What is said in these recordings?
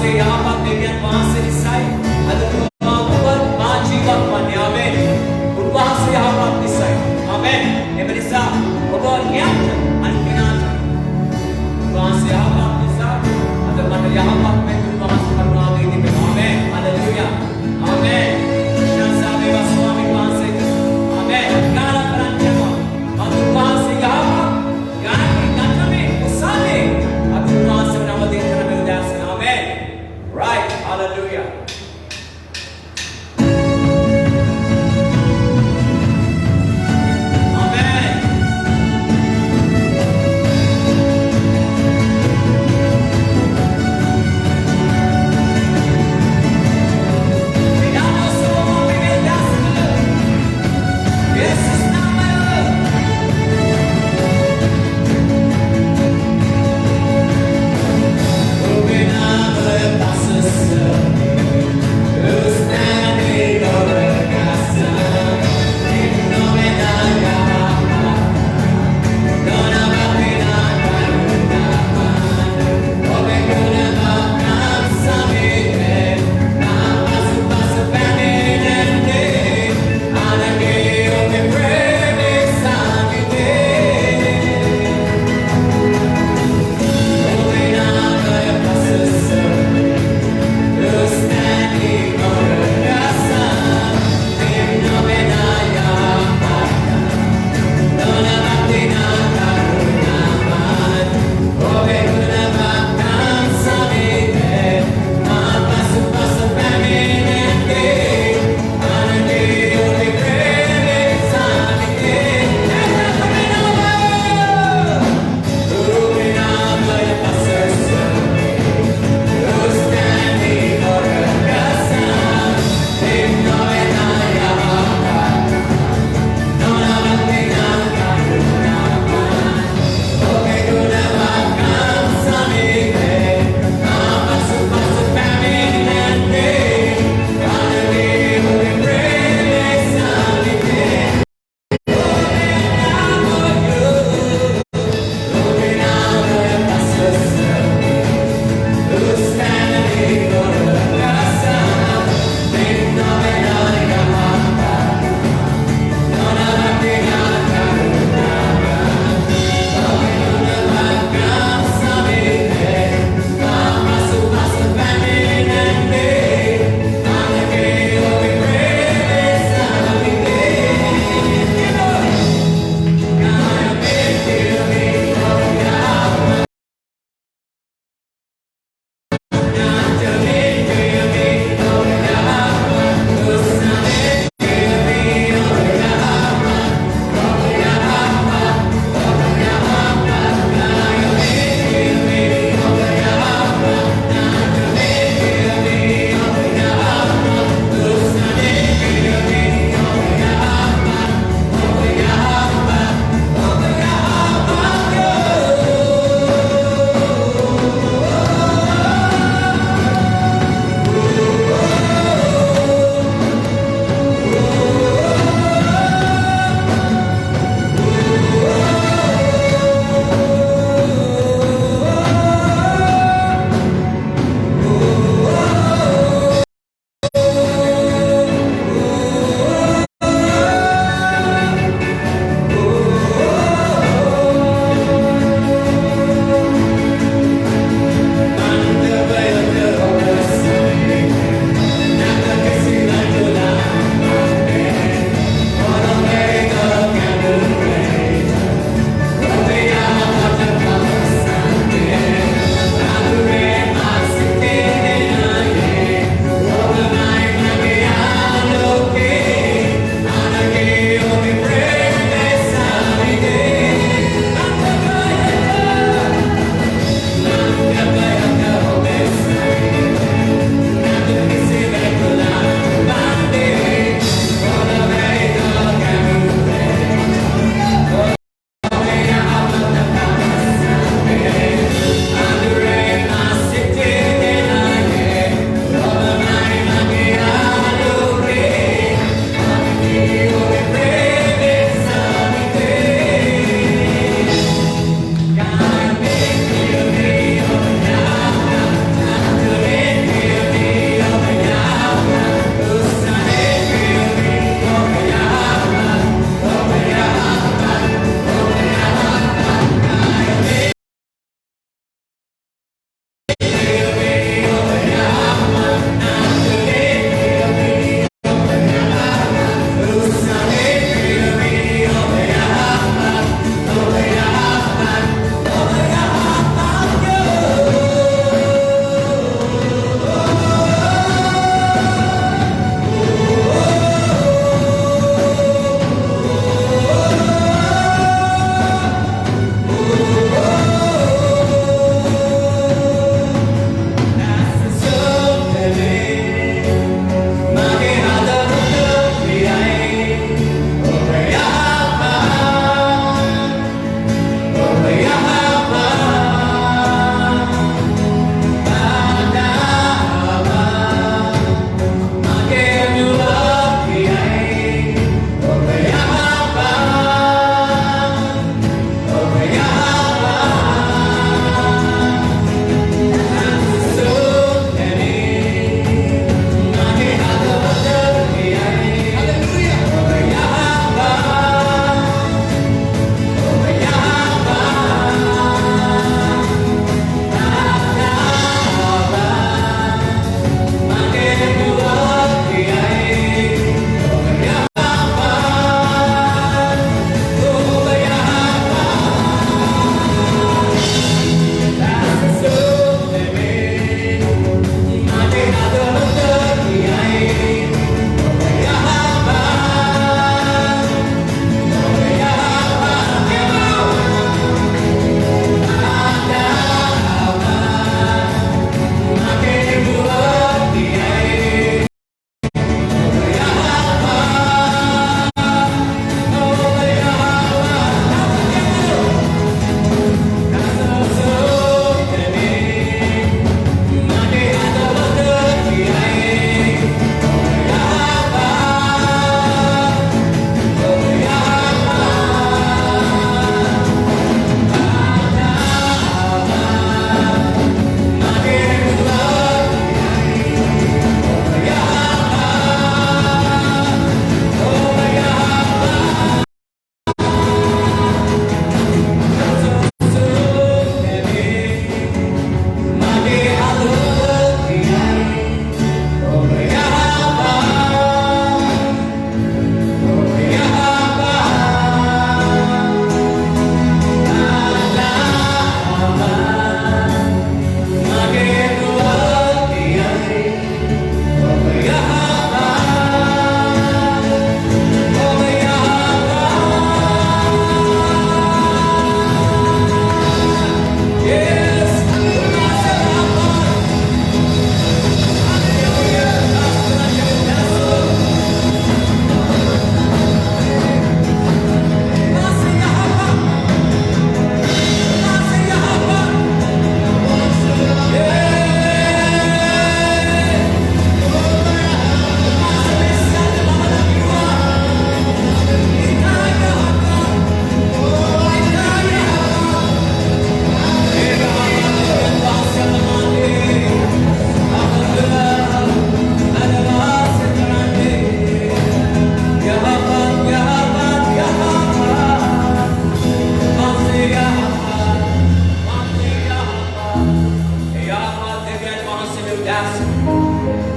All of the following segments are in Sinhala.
උන්වහන්සේ යහපත් දෙවියන් වහන්සේ නිසායි අද ඔබ මා ජීවත් වන්නේ. ආමේන්. උන්වහන්සේ යහපත් නිසායි. ආමේන්. ඒ නිසා ඔබ යන්න අනිත් කෙනාට උන්වහන්සේ යහපත් නිසා අද මට යහපත් වෙන්න උන්වහන්සේ කරුණාවෙන් ඉදිරියට. ආමේන්. හalleluya. ආමේන්. ශාන්සා වේවා ස්වාමීන් වහන්සේට. ආමේන්. ගාන කරන්නේ මම උන්වහන්සේ යහපත් ගාන ගන්නමේ උසාවේ අද උන්වහන්සේ නම දෙන්න බෙදාස්. ආමේන්. Right.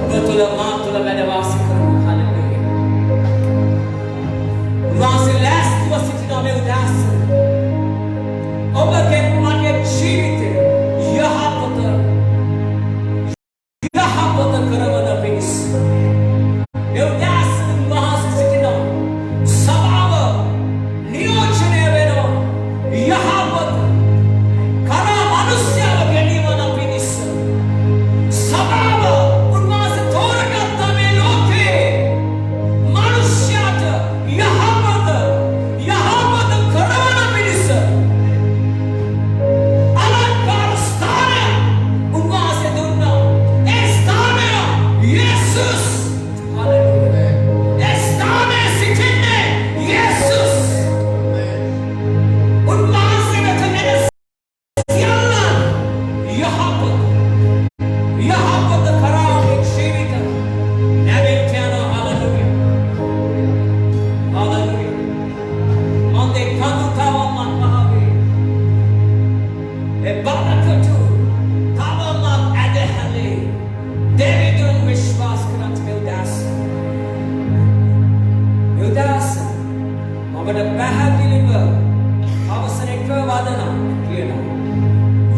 ඔබ තුල මා තුල වැඩ වාසය කරන හලෙලුයා. උන්වහන්සේ ලෑස්තිව සිටින මේ උදෑසන ඔබගේ මගේ ජීවිතේ යහපත කරවන පිණිස මේ උදෑසන උන්වහන්සේ සිටින සභාව නියෝජනය වෙනවා යහපත කරා මනුෂ්‍යව ගැනීමන පිණිස සභාව උන්වහන්සේ තෝරගත්ත මේ ලෝකේ මනුෂ්‍යයට යහපත කරවන පිණිස අලංකාර ස්ථානය උන්වහන්සේ දුන්නා. ඒ ස්ථානය යේසුස්. හලෙලුයා. ඒ ස්ථානයේ සිටින්නේ යේසුස්. උන්වහන්සේ වෙත එන සියල්ලන් යහපත කරා මේ ජීවිත නැවෙන්න යනවා. හලෙලුයා. හලෙලුයා. මන්දේ කඳුතාවමත් මහවේ ඒ බරකතු තවමත් ඇදහැලේ දෙවිදුන් විශ්වාස කරත් මෙවදාස මමට පැහැදිලිව අවසරක වදනා කියනවා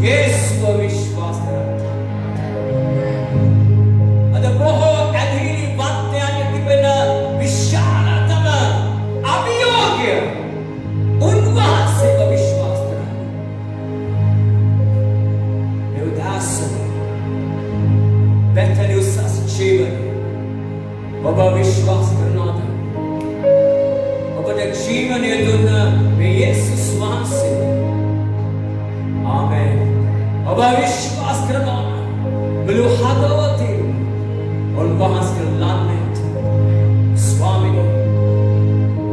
යේසුව විශ්වාස කරත් අද බොහෝ ඇදහිලි වත්යන් තිබෙන විශාලතම අභියෝගය උන්වහන්සේව විශ්වාස කරන්න. මෙවදාස බැතලි උසස් ජීවන ඔබ විශ්වාස කරනවාද? ඔබට ජීවනය දුන්න මේ යේසුස් වහන්සේ. ආමෙන්. ඔබ විශ්වාස කරනවා මුළු හදවතින් උන්වහන්සේ ලන්නට ස්වාමීනි.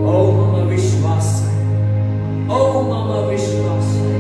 ඔව් මම විශ්වාසයි. ඔව් මම විශ්වාසයි.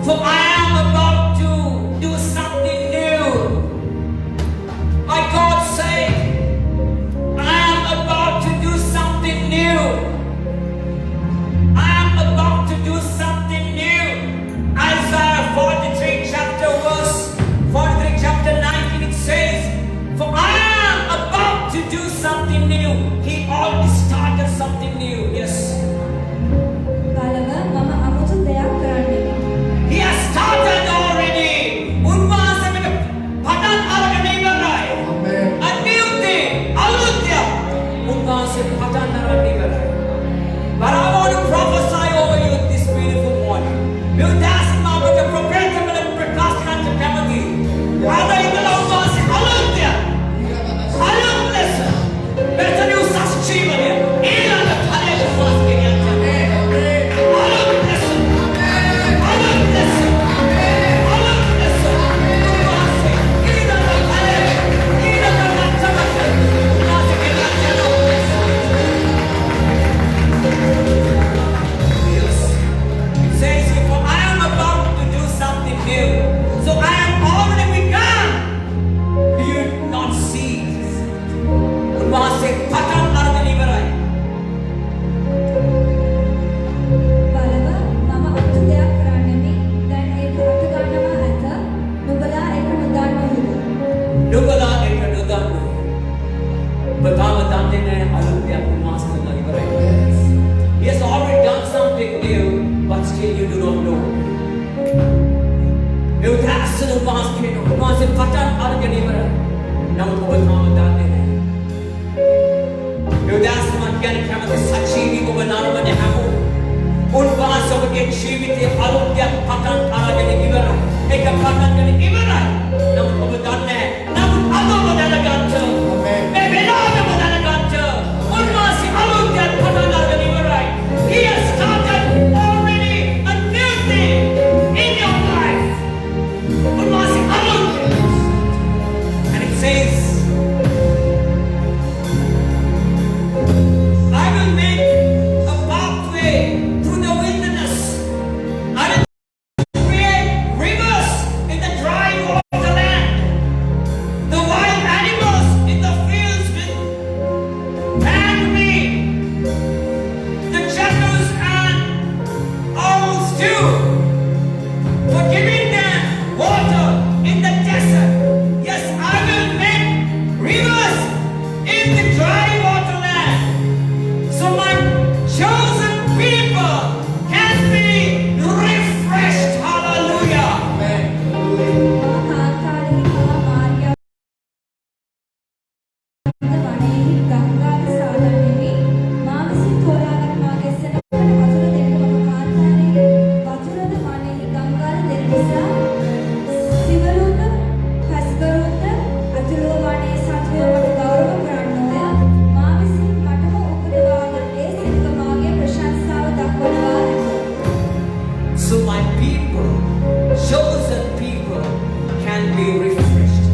For I am about to do something new. My God said, I am about to do something new. I am about to do something new. Isaiah 43 chapter 19 it says, for I am about to do something new. He already started something new. Yes. He has started already. උන්වහන්සේ මේක පටන් අරගෙන ඉවරයි. A new thing. අලුත්ය. උන්වහන්සේ පටන් අරගෙන ඉවරයි. But I want to prophesy over you this beautiful morning. මේ උදාසීන මාවක ප්‍රොෆෙට් වල ප්‍රකාශන කැමති. ආද ඉඳලා උන්වහන්සේ අලුත්ය. අලුත් ලෙස. මෙතන උසස් ජීවනය. ඊළඟ ඵලයට උන්වහන්සේ ගෙනියන්න. He has already done something new, but still you do not know. You ask the master, master patan argan ibara. Now to become done. You ask man can come the sachi ko banana bane hamu. Unvahas of get shivite alugya patan argan ibara. Ek patan gan ibara. Now to done. Now ado badala gancho. Me belada badala gancho. Unvahas alugya patan argan ibara. He has started already a new thing in your life. And it says, I will make a pathway through the wilderness. I will create rivers in the dry waterland. The wild animals in the fields will thank me. The jackals and owls too, for giving them water in the desert. Yes, I will make rivers in the dry waterland, so my chosen people can be refreshed. Hallelujah. So my people, chosen people, can be refreshed.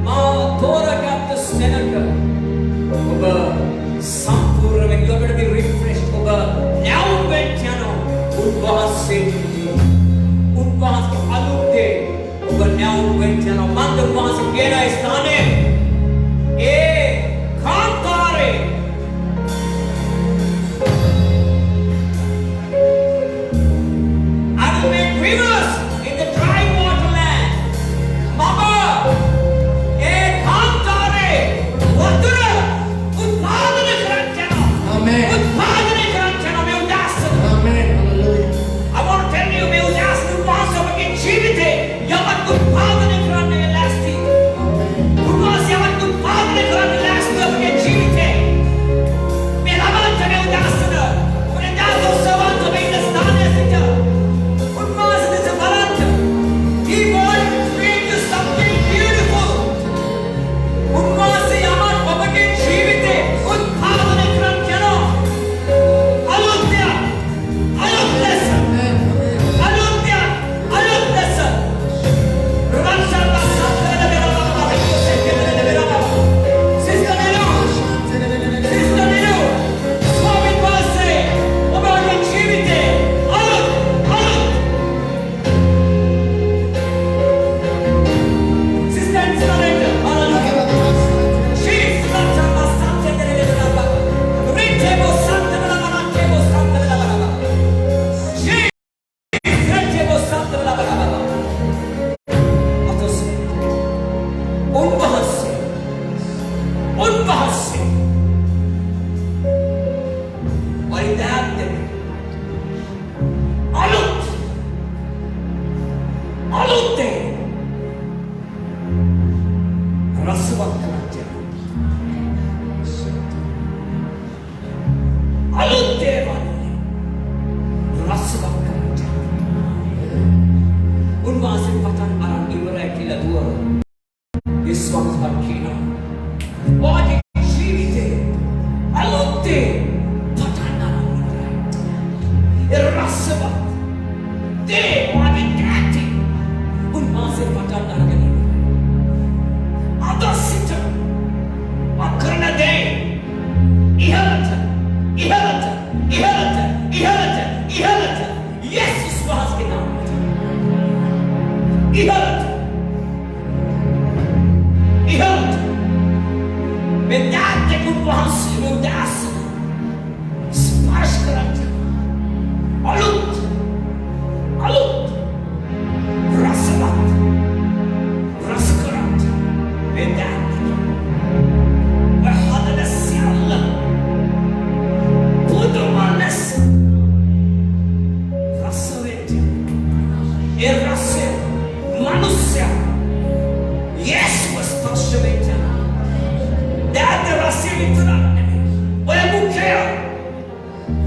Ma Tora got the senator. Oba Sampura, when you are going to be refreshed. Oba now when Tiano, Unvahas Seti, Unvahas Alute. Oba now when Tiano, Mandavahas Gera Istane. Kantare. Rivers in the dry waterland. Mama, Kantare, Vatura, Utpadana Karanchana. Amen. Utpadana Karanchana, me udasa. Amen. Hallelujah. I want to tell you, me udasa, Utpadana Karanchana, Jivite, Yaman Utpadana Karanchana, Elasti. Utpadana ගන්න අරගෙන අද සිට අකරන දේ ඉහළට යේසුස් වහන්සේගේ නාමයෙන් ඉහළට මේ දාතේ වහන්සේ උදාස ස්පර්ශ කරන්න අලුත් රසවත් රස කරන්න මේ දාතේ වහදන සියල්ල පුදුමනස් රසවෙත් ඒ රසය මනුෂ්‍ය යේසුස් ස්පර්ශ වෙච්ච දාත රසය විතරක් නෙමෙයි ඔය මුඛය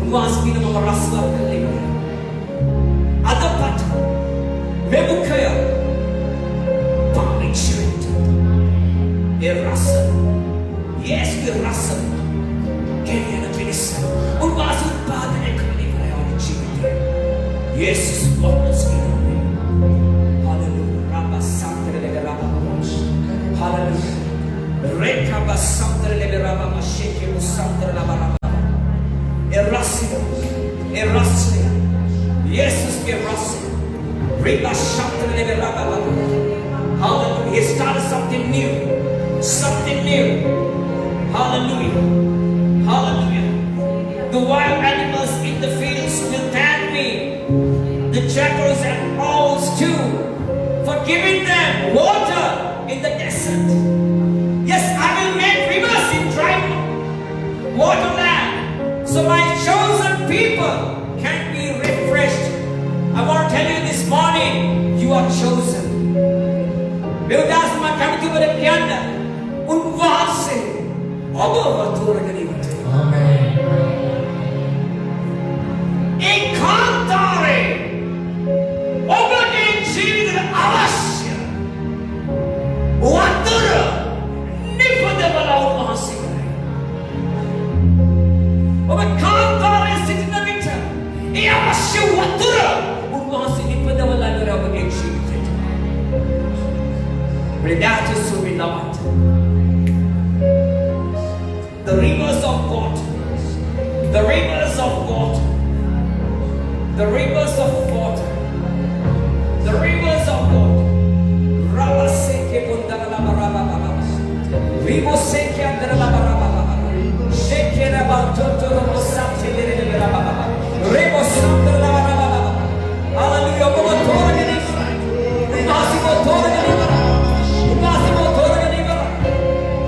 උන්වහන්සේ කියන මම රසවත් කළේ අදපත් මේ මුඛය පාවිච්චි වෙච්ච ඒ රස යේසුගේ රස කෙනෙන පිණිස උන්වහන්සේ උත්පාදනය කළේ ඔය ජීවිතය යේසුස් වහන්සේ hallelujah rabba santere lebe rabba hallelujah rekaba santere lebe rabba masheke musantere laba rabba erasle Jesus ke rasa reba santere lebe rabba hallelujah he started something new hallelujah the wild animals in the fields will thank me the jackals and owls too for giving them water in the desert. Yes, I will make rivers in dry waterland so my chosen people can be refreshed. I want to tell you this morning, you are chosen. Beudasma kamiti wala kiyanda unvahase obo vaturagani vate. Amen. Ekantare ඔබගේ ජීවිතේ අවශ්‍ය වතුර නිපදවලා උන්වහන්සේ කරේ. ඔබ කාන්තාරයේ සිටින විට ඒ අවශ්‍ය වතුර උන්වහන්සේ නිපදවලා කරේ ඔබගේ ජීවිතේට. Predators will be loved. The rivers of water. The rivers of water. The rivers of water. The rivers of water. Rabba seke bundara la baraba baba. Ribo seke andara la baraba baba. Sheke rabba totoro mosate lere lere rabba baba. Ribo sandara la baraba baba. Hallelujah. Obo tora gani. Unvasi mo tora gani. Unvasi mo tora gani.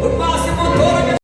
Unvasi mo tora gani.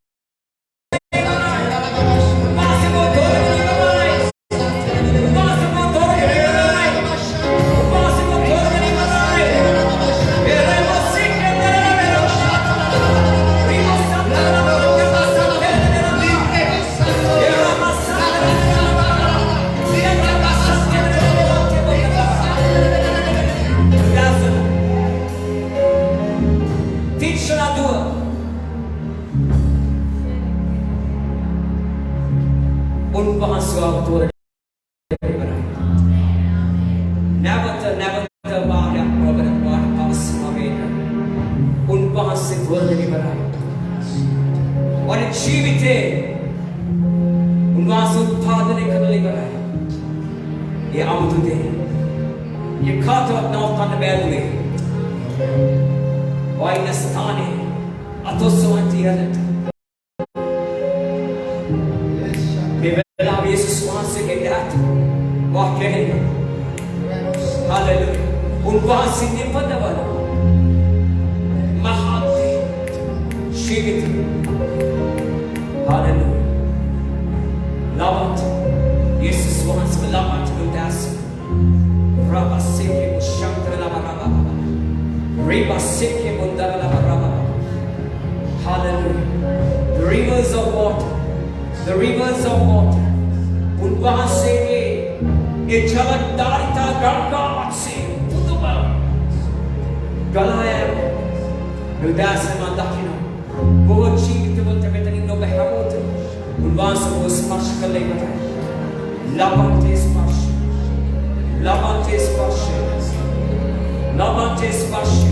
Lavante spashe.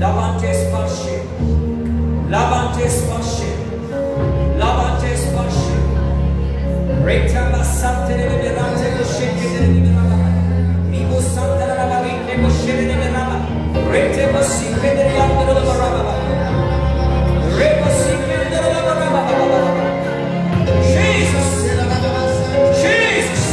Lavante spashe. Lavante spashe. Lavante spashe. Reta la sante de liberate de sheke de liberaba. Mibo santa la barinde de sheke de liberaba. Rete basike de yando de baraba. Rete basike de baraba. Jesus. Jesus.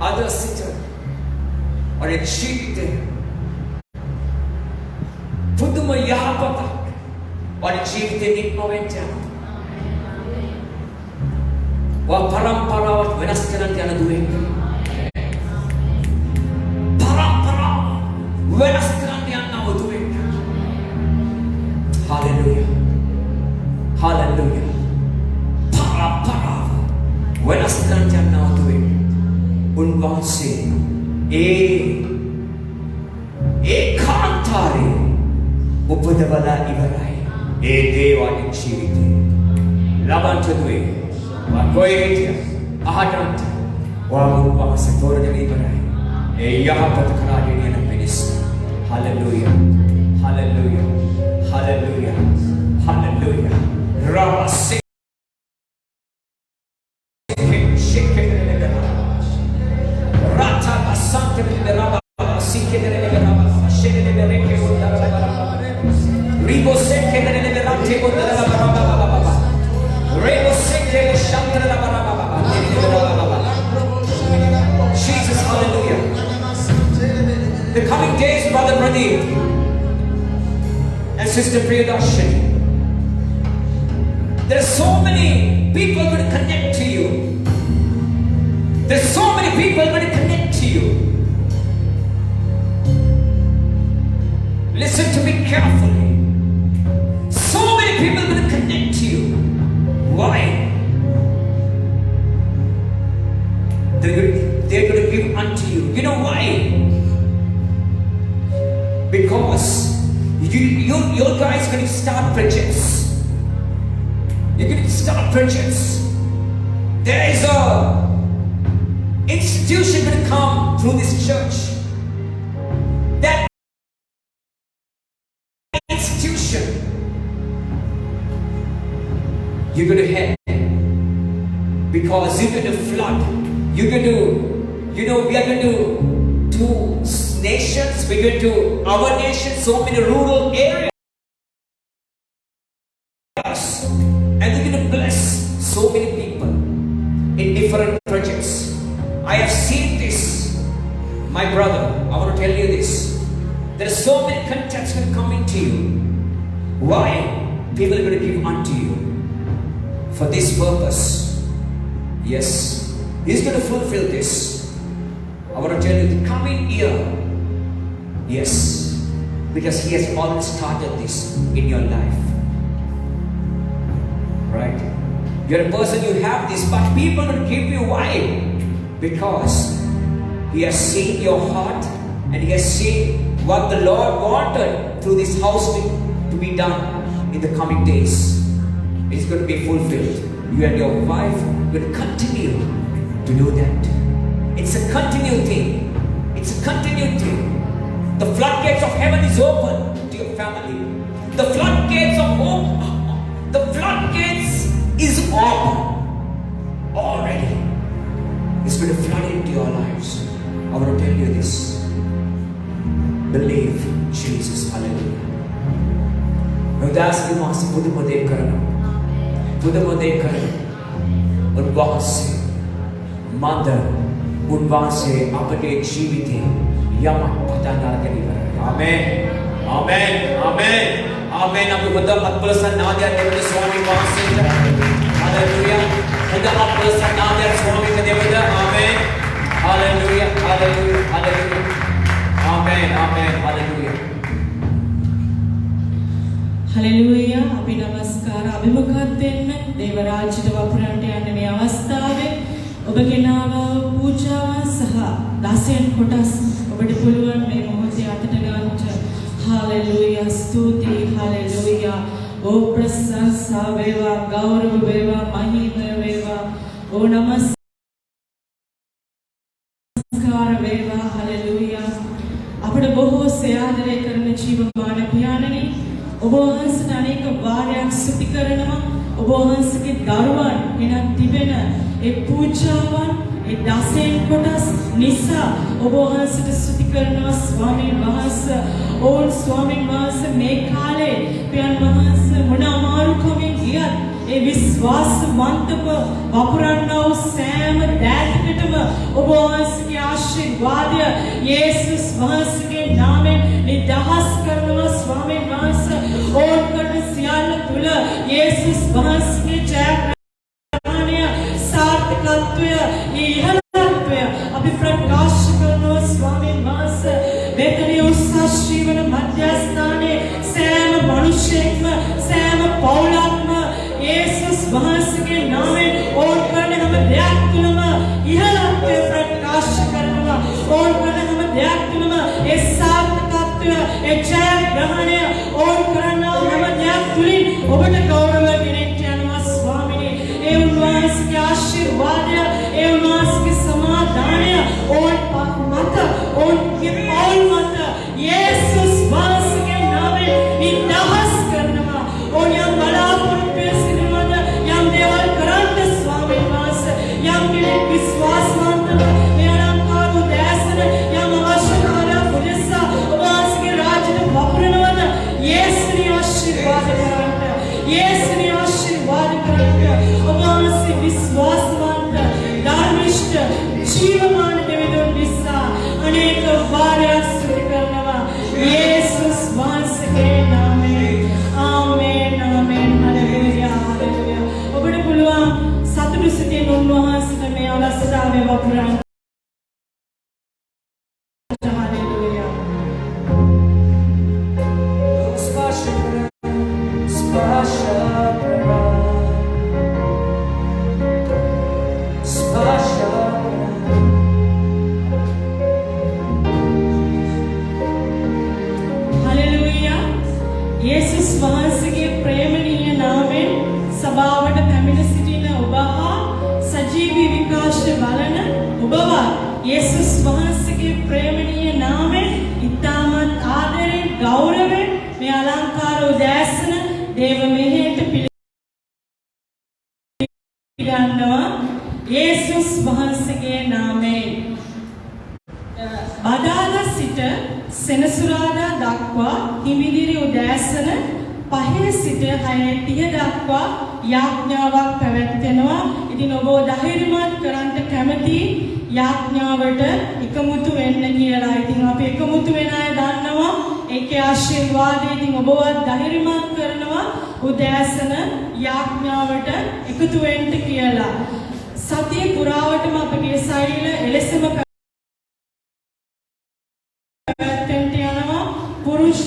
Others sit और एक शीखते පුදුම යහපතක් और ජීවිතේ නික්මවෙන්න යනවා. වා පරම්පරාවක් වෙනස් කරන්න යන දුවෙක්. පරම්පරාව වෙනස් කරන්න යනව දුවෙක්. Hallelujah. Hallelujah. පරම්පරාව වෙනස් කරන්න යනව දුවෙක්. උන්වහන්සේ කාන්තාරේ උපදවලා ඉවරයි. දේවාගේ ජීවිතේ ලබන්ට දුවේ කොයි හිටිය අහටන්ට උන්වහන්සේ තෝරගෙන ඉවරයි. යහපත කරා ගෙනියන මිනිස්. Hallelujah. Hallelujah. Hallelujah. Hallelujah. රාසේ Jesus, hallelujah. The coming days, Brother Pradeep and Sister Priyadarshini, there are so many people going to connect to you. There's so many people going to connect to you. Listen to me carefully. So many people are going to connect to you. Why? They're going to give unto you. You know why? Because you guys are going to start projects. You're going to start projects. There is a institution going to come through this church. That institution you're going to head, because you're going to flood. You're going to, we are going to nations, we're going to our nation, so many rural areas, and we're going to bless so many people in different projects. I have seen this, my brother. I want to tell you this. There are so many contacts going to come into you. Why? People are going to give unto you for this purpose. Yes, He's going to fulfill this. I want to tell you the coming year. Yes, because He has already started this in your life. Right? You're a person, you have this, but people will give you why? Because He has seen your heart and He has seen what the Lord wanted through this house to be done in the coming days. It's going to be fulfilled. You and your wife will continue to do that. It's a continued thing. It's a continued thing. The floodgates of heaven is open to your family. The floodgates of hope, the floodgates is open already. It's going to flood into your lives. I want to tell you this. Believe Jesus. Hallelujah. उदास की मां से खुद को देख कर उनवासे मदर उनवासे अपने जीविते यमक पता ना करी वर आमेन आमेन आमेन ආමේන්. අපි හොඳ අත්පලසන්නාදයක් දෙවද ස්වාමීන් වහන්සේට. හalleluya. හොඳ අත්පලසන්නාදයක් ස්වාමීන් දෙවද. ආමේන්. හalleluya. හalleluya. හalleluya. ආමේන්. ආමේන්. හalleluya. හලෙලූයා. අපි නමස්කාර අභිමුඛත් වෙන්න දේව රාජ්‍යයට වපුරන්නට යන මේ අවස්ථාවේ ඔබගේ නාම පූජාව සහ දාසයන් කොටස් ඔබට පුළුවන් මේ මොහොතේ අතට ගන්නට. හලෙලූයා. ස්තුතියි. හලෙලූයා. ඕ ප්‍රශංසා වේවා, ගෞරව වේවා, මහිම වේවා. ඕ නමස්කාර වේවා. හලෙලූයා. අපට බොහෝ සයාදරය කරන ජීවමාන පියාණනි, ඔබ වහන්සේට අනේක වාරයක් ස්තුති කරනවා. ඔබ වහන්සේගේ දරුවන් එනක් තිබෙන ඒ පූජාවන්, ඒ දසෙන් කොටස් නිසා ඔබ වහන්සේට ස්තුති කරනවා ස්වාමීන් වහන්සේ. ඕන් ස්වාමීන් වහන්සේ මේ කාලේ පියන් වහන්සේ මොන අමාරුකමින් ගියත් ඒ විශ්වාසවන්තව වපුරන්නා වූ සෑම දෑතකටම ඔබ වහන්සේගේ ආශිර්වාදය යේසුස් වහන්සේගේ නාමයෙන් නිදහස් කරනවා ස්වාමීන් වහන්සේ. ඕන් කරන සියල්ල තුල යේසුස් වහන්සේගේ ජයග්‍රහණය, සාර්ථකත්වය, ඉහළත්වය අපි ප්‍රකාශ කරනවා ස්වාමීන් වහන්සේ. මෙතන උසස් ජීවන මධ්‍යස්ථානයේ සෑම මිනිසෙක්ම, සෑම පවුලක්ම යේසුස් වහන්සේගේ නාමයෙන් ඕන් කරන හැම දෙයක් තුළම ඉහළත්වය ප්‍රකාශ කරනවා. ඕන් කරන හැම දෙයක් තුළම ඒ සාර්ථකත්වය, ඒ ජයග්‍රහණය ඕන් කරන හැම දෙයක් තුළින් ඔබට ගෞරව ගෙනෙන්න යනවා ස්වාමීනි. ඒ උන්වහන්සේගේ ආශිර්වාදය, ඒ උන්වහන්සේගේ සමාදානය ඕන් මත, ඕන්ගේ පවුල් මත යේසුස් වහන්සේගේ නාමයෙන් නිදහස් කරනවා. ඕන් යම් බලාපොරොත්තු සිටිනවද, යම් දේවල් කරන්න ස්වාමීන් වහන්සේ, යම් කෙනෙක් විශ්වාසවන්තව මේ අලංකාර උදෑසන යම් අවශ්‍යතාවයක් උදෙසා ඔබ වහන්සේගේ රාජ්‍යයට වපුරනවද, යේසුගේ ආශිර්වාද කරන්න, යේසුගේ ආශිර්වාද කරන්න. ඔබ වහන්සේ විශ්වාසවන්ත, ධර්මිෂ්ඨ, ජීවමාන දෙවිඳුන් නිසා අනේක වාරයක් ස්තුති කරනවා යේසුස් වහන්සේගේ නාමයෙන්. ආමේන්. ආමේන්. හලෙලූයා. හලෙලූයා. ඔබට පුළුවන් සතුටු සිතින් උන්වහන්සේට මේ අවස්ථාවේ වපුරන්න. හලෙලූයා. හලෙලූයා. යේසුස් වහන්සේගේ ප්‍රේමණීය නාමයෙන් සභාවට පැමිණ සිටින ඔබ හා සජීවී විකාශය බලන ඔබවත් යේසුස් වහන්සේගේ ප්‍රේමණීය නාමයෙන් ඉතාමත් ආදරයෙන්, ගෞරවයෙන් මේ අලංකාර උදෑසන දේව මෙහෙයට පිළිගන්නවා යේසුස් වහන්සේගේ නාමයෙන්. බදාදා සිට සෙනසුරාදා දක්වා හිමිදිරි උදෑසන 5 සිට 6:30 දක්වා යාඥාවක් පැවැත්වෙනවා. ඉතින් ඔබ ධෛර්යමත් කරන්ට කැමති යාඥාවට එකමුතු වෙන්න කියලා. ඉතින් අපි එකමුතු වෙන අය දන්නවා ඒකේ ආශිර්වාදය. ඉතින් ඔබවත් ධෛර්යමත් කරනවා උදෑසන යාඥාවට එකතු වෙන්න කියලා. සතිය පුරාවටම අපගේ සෛල එලෙසම පැවැත්වෙන්න යනවා. පුරුෂ,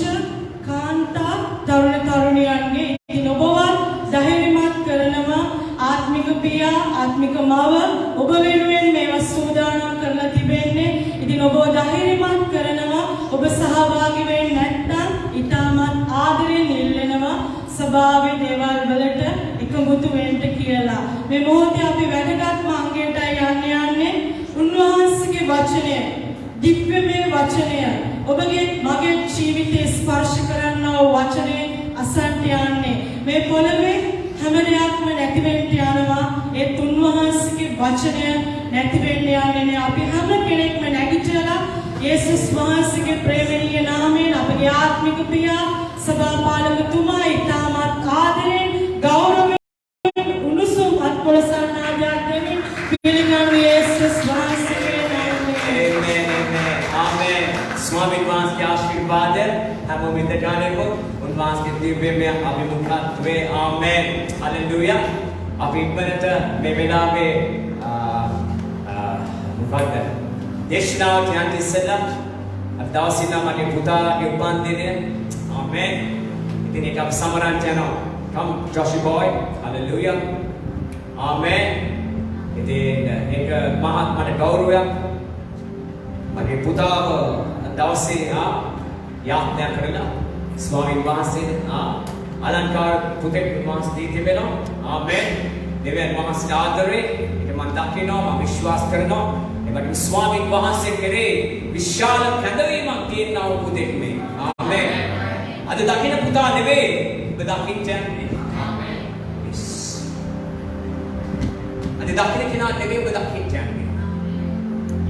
කාන්තා, තරුණ තරුණියන්ගේ. ඉතින් ඔබවත් ධෛර්යමත් කරනවා. ආත්මික පියා, ආත්මික මව ඔබ වෙනුවෙන් මේවා සූදානම් කරලා තිබෙන්නේ. ඉතින් ඔබ ධෛර්යමත් කරනවා. ඔබ සහභාගී වෙන්නේ නැත්නම් ඊටමත් ආදරයෙන් ඉල්ලනවා සභාවේ දේවල් වලට එකමුතු වෙන්න කියලා. මේ මොහොතේ අපි වැඩගත් අංගයටයි යන්නේ. උන්වහන්සේගේ වචනය, දිව්‍යමය වචනය, ඔබගේ මගේ ජීවිතේ ස්පර්ශ කරනා වචනය අසන්ට යන්නේ. මේ පොළවේ හැම දෙයක්ම නැති වෙන්න යනවා. ඒ උන්වහන්සේගේ වචනය නැති වෙන්න යන්නේ. අපි හැම කෙනෙක්ම නැගිටලා යේසුස් වහන්සේගේ ප්‍රේමණීය නාමයෙන් අපගේ ආත්මික පියා සභාපාලකතුමා ඉතාමත් ආදරයෙන්, ගෞරවයෙන්, උණුසුම් අත්පොළසන්නාදයක් දෙමින් පිළිගන්න යේසුස් වහන්සේගේ නාමයෙන්. Amen. Amen. Amen. स्वामी के आशीर्वाद है हम उम्मीद जाने को उनके दिव्य දිව්‍යමය අභිමුඛත්වයේ ආමෙන් හලෙලූයා අපි ඉක්මනට මේ වෙලාවේ මොකක්ද දේශනාවට යන්න ඉස්සෙල්ලා අද දවසේ නම් මගේ පුතාගේ උපන්දිනය ආමෙන් ඉතින් ඒක අපි සමරන්න යනවා come Joshua boy hallelujah ආමෙන් ඉතින් ඒක මහත්මට ගෞරවයක් මගේ පුතාව දවසේ යාඥා කරලා ස්වාමීන් වහන්සේට අලංකාර පුතෙක් වහන්සේ දී තිබෙනවා ආමෙන් දෙවියන් වහන්සේට ආදරේ ඒක මම දකිනවා මම විශ්වාස කරනවා එවැනි ස්වාමීන් වහන්සේ කෙරේ විශාල කැඳවීමක් තියෙනා වූ පුතෙක් මේ ආමෙන් අද දකින්න පුතා නෙවෙයි ඔබ දකින්න යන්නේ ආමෙන් අද දකින්න කෙනා නෙවෙයි ඔබ දකින්න යන්නේ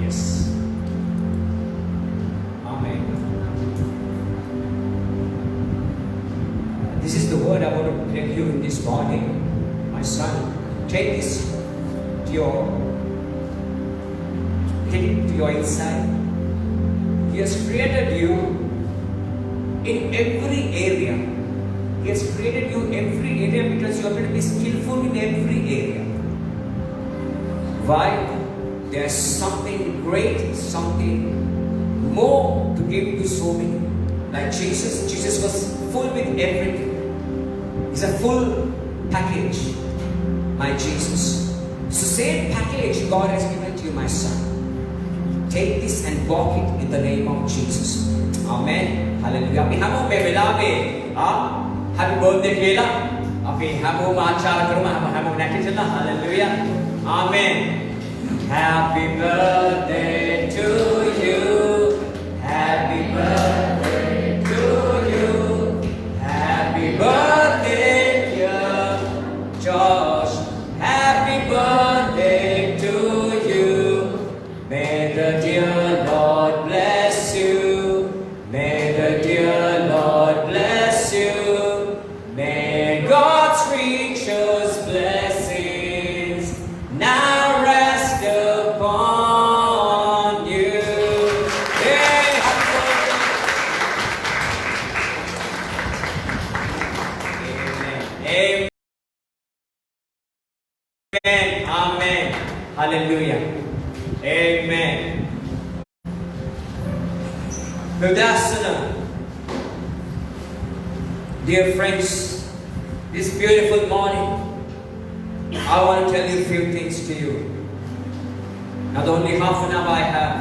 yes amen this is the word I want to tell you in this morning my son take this to your inside. He has created you in every area. He has created you every area because you are going to be skillful in every area. Why? There's something great, something more to give to so many. Like Jesus. Jesus was full with everything. He's a full package. My Jesus. So same package God has given to you, my son. Take this and walk it in the name of Jesus. Amen. Hallelujah. අපි හැමෝම මේ වෙලාවේ happy birthday කියලා අපි හැමෝම ආචාර කරමු හැමෝම නැගිටලා hallelujah. Amen. Happy birthday to you. Happy birthday to you. Happy birthday dear Josh. Happy birthday to you. May the dear Lord bless you. May the dear Lord bless you. May God's richest blessings now rest upon you. Amen. Amen. Amen. Hallelujah. Amen. Good afternoon. Dear friends, this beautiful morning, I want to tell you a few things to you. Not only half an hour I have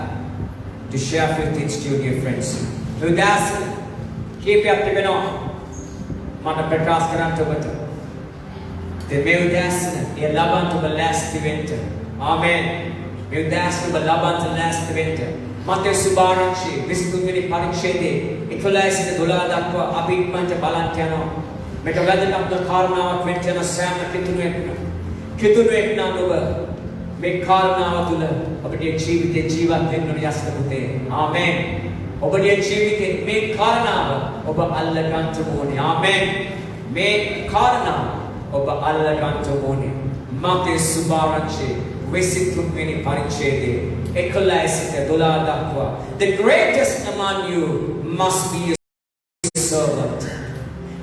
to share a few things to you, dear friends. Good afternoon. Keep up the venom. Mata prakas karan to bata. The meu dasana, ye laban to the last winter. Amen. Meu dasana to the laban to last winter. Matthew Subaranchi, විසිතුන්වෙනි පරීක්ෂයේදී 11 සිට 12 දක්වා අපි ඉක්මනට බලන්න යනවා. මේක වැදගත් කාරණාවක් වෙන්න යන සෑම කිතුණුවෙක් නම් ඔබ මේ කාරණාව තුළ ඔබගේ ජීවිතේ ජීවත් වෙන්න ඕන යස්ත පුතේ. ආමෙන්. ඔබගේ ජීවිතේ මේ කාරණාව ඔබ අල්ල ගන්න ඕනේ. ආමෙන්. මේ කාරණාව ඔබ අල්ල ගන්න ඕනේ. Matthew Subaranchi විසිතුන්වෙනි පරීක්ෂයේදී the greatest among you must be your servant.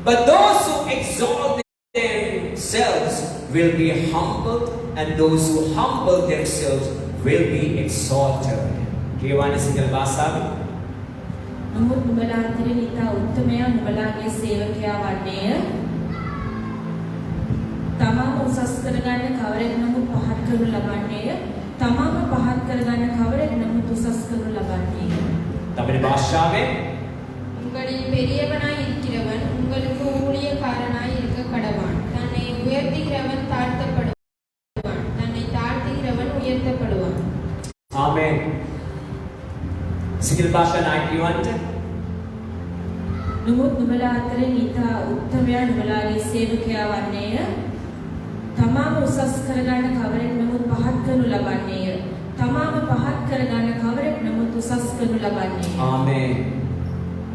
But those who exalt themselves will be humbled, and those who humble themselves will be exalted. කියවන සිංහල භාෂාවෙන් නමුත් නුඹලා අතරින් ඊට උත්තමයා නුඹලාගේ සේවකයා වන්නේය. තමාම උසස් කරගන්න කවරෙක් නමුත් පහත් කරනු ලබන්නේය. තමාම පහත් කරගන්න කවරෙක් නමුත් උසස් කරනු ලබන්නේය. தமிழ் பாஷாවෙන් உங்களில் பெரியவனாய் இருக்கிறவன் உங்களுக்கு ஊழியக்காரனாய் இருக்க கடவான். தன்னை உயர்த்துகிறவன் தாழ்த்தப்படுவான், தன்னை தாழ்த்துகிறவன் உயர்த்தப்படுவான். ආමෙන්. සිංහල භාෂා 91 නමුත් නුඹලා අතරින් ඊට උත්තමයා නුඹලාගේ සේවකයා වන්නේය. තමාම උසස් කරගන්න කවරෙක් නමුත් පහත් කරනු ලබන්නේය. තමාම පහත් කරගන්න කවරෙක් නමුත් උසස් කරනු ලබන්නේය. ආමෙන්.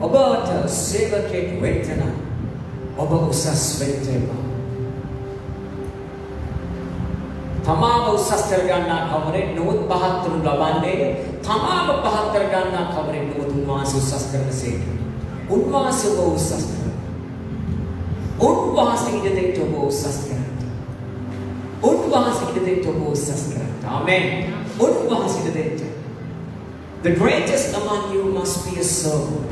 ඔබට සේවකෙක් වෙන්න නම් ඔබ උසස් වෙන්න එපා. තමාම උසස් කරගන්නා කවරෙක් නමුත් පහත් කරනු ලබන්නේය. තමාම පහත් කරගන්නා කවරෙක් නමුත් උන්වහන්සේ උසස් කරනසේක. උන්වහන්සේ උසස් කරන උන්වහන්සේ ඉඩ දෙන්න ඔබ උසස් කරන්න. උන්වහන්සේ ඉඩ දෙන්න ඔබ උසස් කරන්න. ආමෙන්. උන්වහන්සේ ඉඩ දෙන්න. The greatest among you must be a servant.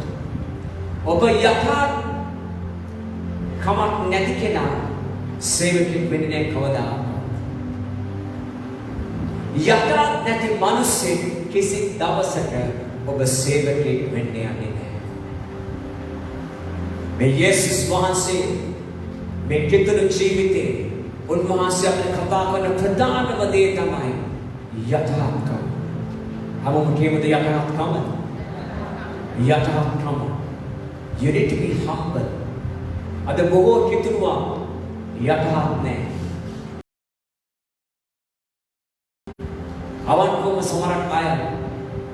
ඔබ යථාර්ථ කමක් නැති කෙනා සේවකෙක් වෙන්නේ නැහැ කවදාවත්. යථාර්ථ නැති මිනිස්සෙක් කිසි දවසක ඔබ සේවකෙක් වෙන්නේ නැහැ. මේ යේසුස් වහන්සේ මේ කිතුණු ජීවිතේ උන්වහන්සේ අපිට කතා කරන ප්‍රධානම දේ තමයි යථාර්ථකම. හැමෝම කියමුද යථාර්ථකම? යථාර්ථකම. You need to be humble. අද බොහෝ කිතුණුවා යථාර්ථ නැහැ. අවන්කෝම සමහරක් අය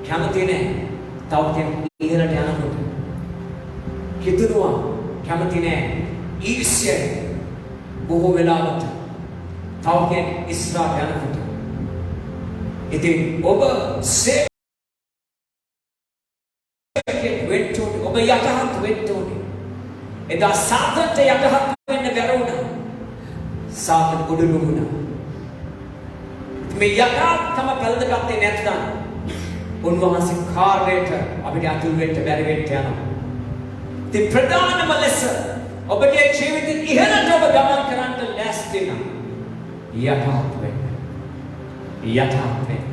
කැමති නැහැ. තව කෙනෙක් ඉහළට යනකොට. කිතුණුවා කැමති නැහැ. ඊර්ෂ්‍ය බොහෝ වෙලාවට තව කෙනෙක් ඉස්සරහට යනකොට. ඉතින් ඔබ සේවකෙක් වෙන්න ඕනේ. ඔබ යටහත් වෙන්න ඕනේ. එදා සාතන්ට යටහත් වෙන්න බැර වුණා. සාතන් ගොඩනු වුණා. මේ යටහත්කම පැලඳගත්තේ නැත්නම් උන්වහන්සේ කාර්යයට අපිට අතුල් වෙන්න බැරි වෙන්න යනවා. ඉතින් ප්‍රධානම ලෙස ඔබගේ ජීවිතේ ඉහළට ඔබ ගමන් කරන්න ලෑස්ති නම් යටහත් වෙන්න. යටහත් වෙන්න.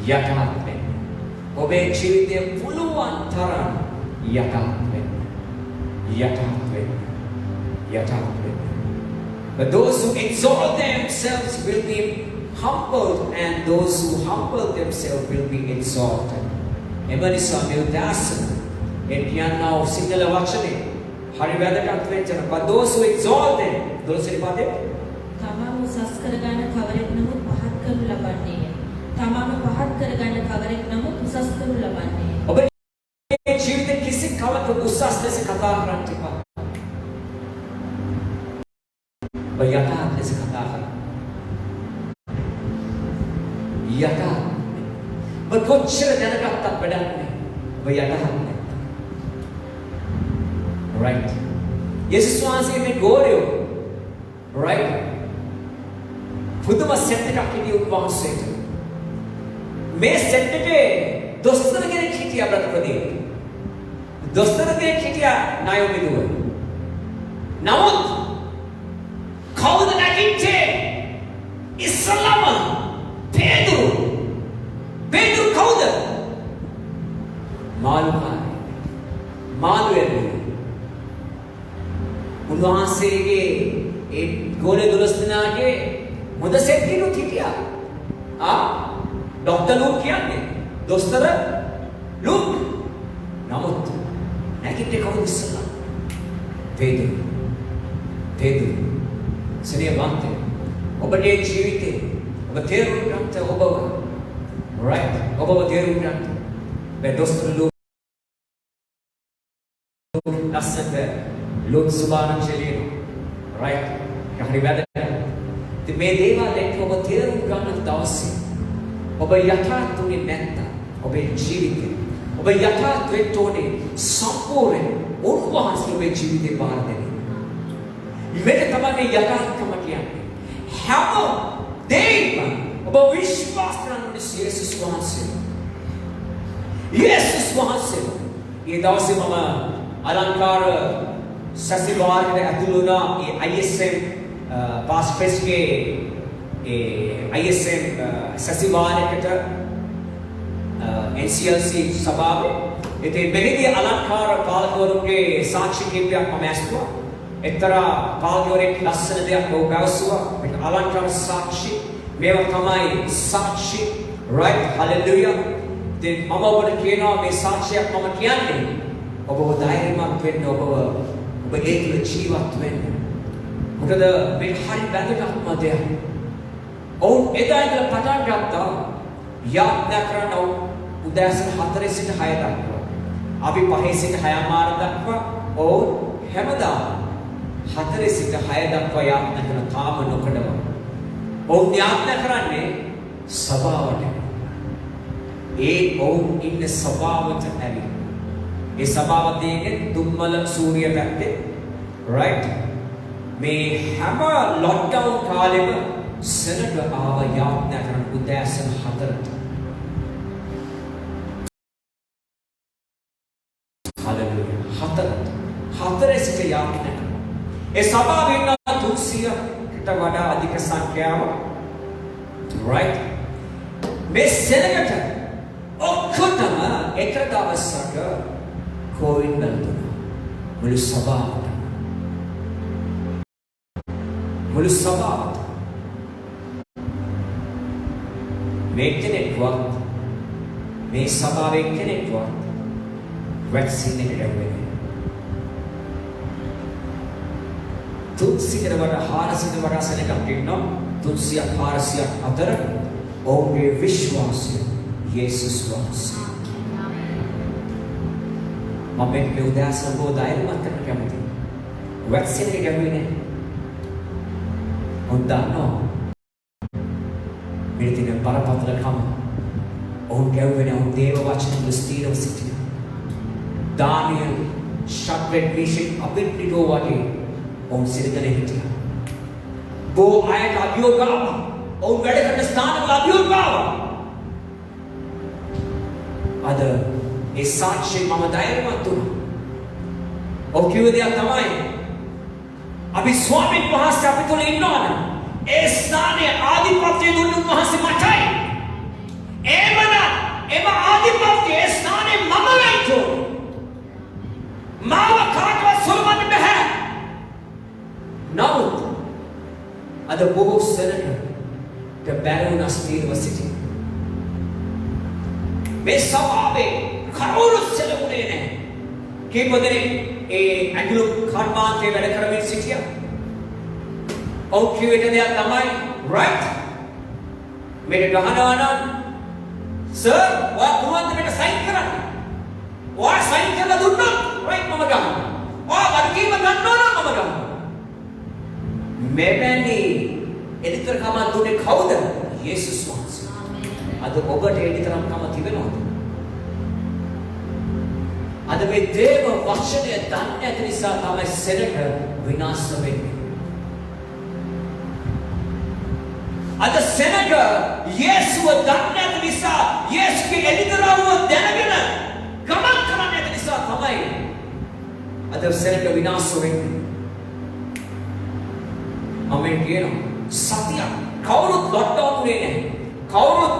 යටහත් වෙන්න. ඔබේ ජීවිතේ පුළුවන් තරම් යටහත් වෙන්න. යටහත් වෙන්න. යටහත් වෙන්න. But those who exalt themselves will be humbled, and those who humble themselves will be exalted. එමණිසා මේ උදාසන ඒ කියනවා සිංහල වචනේ හරි වැදගත් වෙච්ච but those who exalt them දොළොස්වෙනි පදේ තමම උසස් කරගන්න කවරෙක් නමුත් පහත් කරනු ලබන්නේ. තමම පහත් කරගන්න කවරෙක් නමුත් උසස් කරනු ලබන්නේ. ඔබේ ජීවිතේ කිසි කවක උසස් ලෙස කතා කරන්න එපා. ඔබ යථාර්ථ ලෙස කතා කරන්න. යථාර්ථ. ඔබ කොච්චර දැනගත්තත් වැඩක් නැහැ. ඔබ යථාර්ථ. Right. යේසුස් වහන්සේ මේ ගෝරයෝ right. පුදුම සෙට් එකක් ඉදී උන්වහන්සේට. මේ සෙට් එකේ දොස්තර කෙනෙක් හිටියා බ්‍රතපදී. දොස්තර කෙනෙක් හිටියා නායෝමිදුව. නමුත් කවුද නැගිට්ටේ? ඉස්ලාම පේදුරු. පේදුරු කවුද? මාළුකාරය. මාළුවෙක්. උන්වහන්සේගේ ඒ ගෝලේ 12 දෙනාගේ හොඳ සෙට් කෙනෙක් හිටියා. ડોક્ટર ලූක් කියන්නේ දොස්තර ලූක්. නමුත් නැගිට්ටේ කවුද ඉස්සලා? පේදුරු. පේදුරු. සරියවන්ත. ඔබගේ ජීවිතේ ඔබ තේරුම් ගන්නට ඔබව right ඔබව තේරුම් ගන්න. මේ දොස්තර ලූක් ලස්සනට ලෝක සුභාරංශලිය right හරි වැදගත්. ඉතින් මේ දේවල් එක්ක ඔබ තේරුම් ගන්න දවසේ ඔබ යථාර්ථුනේ නැත්තම් ඔබේ ජීවිතේ ඔබ යථාර්ථ වෙන්න ඕනේ සම්පූර්ණ උන්වහන්සේ ඔබේ ජීවිතේ බාර දෙන්නේ. මේක තමයි යථාර්ථකම කියන්නේ. හැම දෙයක්ම ඔබ විශ්වාස කරන යේසුස් වහන්සේ. යේසුස් වහන්සේ. ඒ දවසේ මම අලංකාර සැසිවාරයට ඇතුළු වුණා ඒ ISM පාස්පෙස්ගේ ඒ ISM සැසිවාරයකට NCLC සභාවේ ඉතින් මෙහිදී අලංකාර පාලකවරුන්ගේ සාක්ෂි කිහිපයක් මම ඇසුවා. එක්තරා පාලකවරයෙක් ලස්සන දෙයක් ඔහු පැවසුවා. මේක අලංකාර සාක්ෂි. මේවා තමයි සාක්ෂි right hallelujah. ඉතින් මම ඔබට කියනවා මේ සාක්ෂියක් මම කියන්නේ ඔබව ධෛර්යමත් වෙන්න ඔබ ඒ තුළ ජීවත් වෙන්න. මොකද මේ හරි වැදගත්ම දෙයක්. ඔවුන් එදා ඉඳලා පටන් ගත්තා යාඥා කරන උදෑසන 4 සිට 6 දක්වා. අපි 5 සිට 6:00 දක්වා ඔවුන් හැමදාම 4 සිට 6 දක්වා යාඥා කරන තාම නොකඩව. ඔවුන් යාඥා කරන්නේ සභාවට. ඒ ඔවුන් ඉන්න සභාවට ඇවිත් ඒ සභාව තියෙන්නේ දුම්මල සූර්ය පැත්තේ right මේ හැම ලොක්ඩවුන් කාලෙම සෙනග ආව යාඥා කරන උදෑසන 4ට. හලෙලූයා. 4 සිට යාඥා කරනවා. ඒ සභාවේ ඉන්න 300කට වඩා අධික සංඛ්‍යාව right මේ සෙනගට ඔක්කොටම එක දවසක කොවිඩ් බැලුණා. මුළු සභාවට. මුළු සභාවට. මේ කෙනෙක්වත් මේ සභාවේ කෙනෙක්වත් වැක්සින් එක ගැහුවේ නැහැ. 300කට වඩා 400කට වඩා සෙනගක් ඉන්නවා. 300ක් 400ක් අතර ඔවුන්ගේ විශ්වාසය යේසුස් වහන්සේ. මම මේ උදෑසන බෝධායමත් කරන්න කැමතියි. වැක්සින් එක ගැහුවේ නැහැ. ඔන්දන්නෝ මේ තියෙන බරපතලකම ඔවුන් ගැහුවේ නැහැ. ඔවුන් දේව වචන වල ස්ථිරව සිටිනවා. දානියල් ශක්‍රෙත් මිෂන් අපිට්ටිකෝ වගේ ඔවුන් සිරගෙන හිටියා. බෝ අයට අභියෝග ආවා. ඔවුන් වැඩ කරන ස්ථානවල අභියෝග ආවා. අද ඒ සාක්ෂි මම ධෛර්යවත් වුණා. ඔව් කිව්ව දෙයක් තමයි අපි ස්වාමීන් වහන්සේ අපි තුල ඉන්නවනේ. ඒ ස්ථානයේ ආධිපත්‍ය දුන්නු වහන්සේ මටයි. එමනම් එම ආධිපත්‍ය ඒ ස්ථානයේ මම වෙයිතෝ. මාව කාටවත් සොරවන්න බෑ. නමුත් අද බොහෝ සෙනගට බැරි වුණා ස්ථිරව සිටින්න. මේ සභාවේ කවුරුත් සෙලුනේ නැහැ. කීප දෙනෙක් ඒ ඇඟලු කර්මාන්තේ වැඩ කරමින් සිටියා. ඔව් කිව්වට දෙයක් තමයි right. මේක ගහනවා නම් සර් ඔයා පුළුවන් මේක සයින් කරන්න. ඔයා සයින් කරලා දුන්නොත් right මම ගන්නවා. ඔයා වර්ගීම ගන්නවා නම් මම ගන්නවා. මෙවැනි එදිතර කම දුන්නේ කවුද? යේසුස් වහන්සේ. අද ඔබට එදිතරම් කම තිබෙනවද? අද මේ දේව වචනය දන්නේ නැති නිසා තමයි සෙනග විනාශ වෙන්නේ. අද සෙනග යේසුව දන්නේ නැති නිසා යේසුගේ එදිතරවව දැනගෙන ගමන් කරන්නේ නැති නිසා තමයි අද සෙනග විනාශ වෙන්නේ. මම කියනවා සතිය කවුරුත් ලොක්ඩවුන් වෙන්නේ නැහැ. කවුරුත්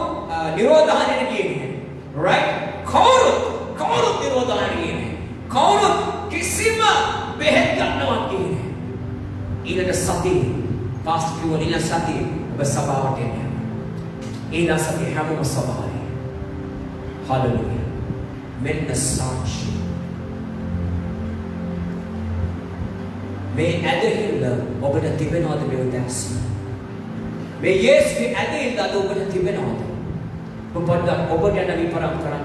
නිරෝධායනයට ගියේ නැහැ. right? කවුරුත් නිරෝධායනයට ගියේ නැහැ. කවුරුත් කිසිම බෙහෙත් ගන්නවත් ගියේ නැහැ. ඊළඟ සතිය පාස්ටර් කිව්වා ඊළඟ සතිය ඔබ සභාවට එන්න. ඊළඟ සතිය හැමෝම සභාවේ. හලෙලූයා. මෙන්න සාක්ෂි. මේ ඇදහිල්ල ඔබට තිබෙනවද මේ උදෑසන? මේ යේසුගේ ඇදහිල්ල අද ඔබට තිබෙනවද? ඔබ පොඩ්ඩක් ඔබ ගැන විපරම් කරන්න.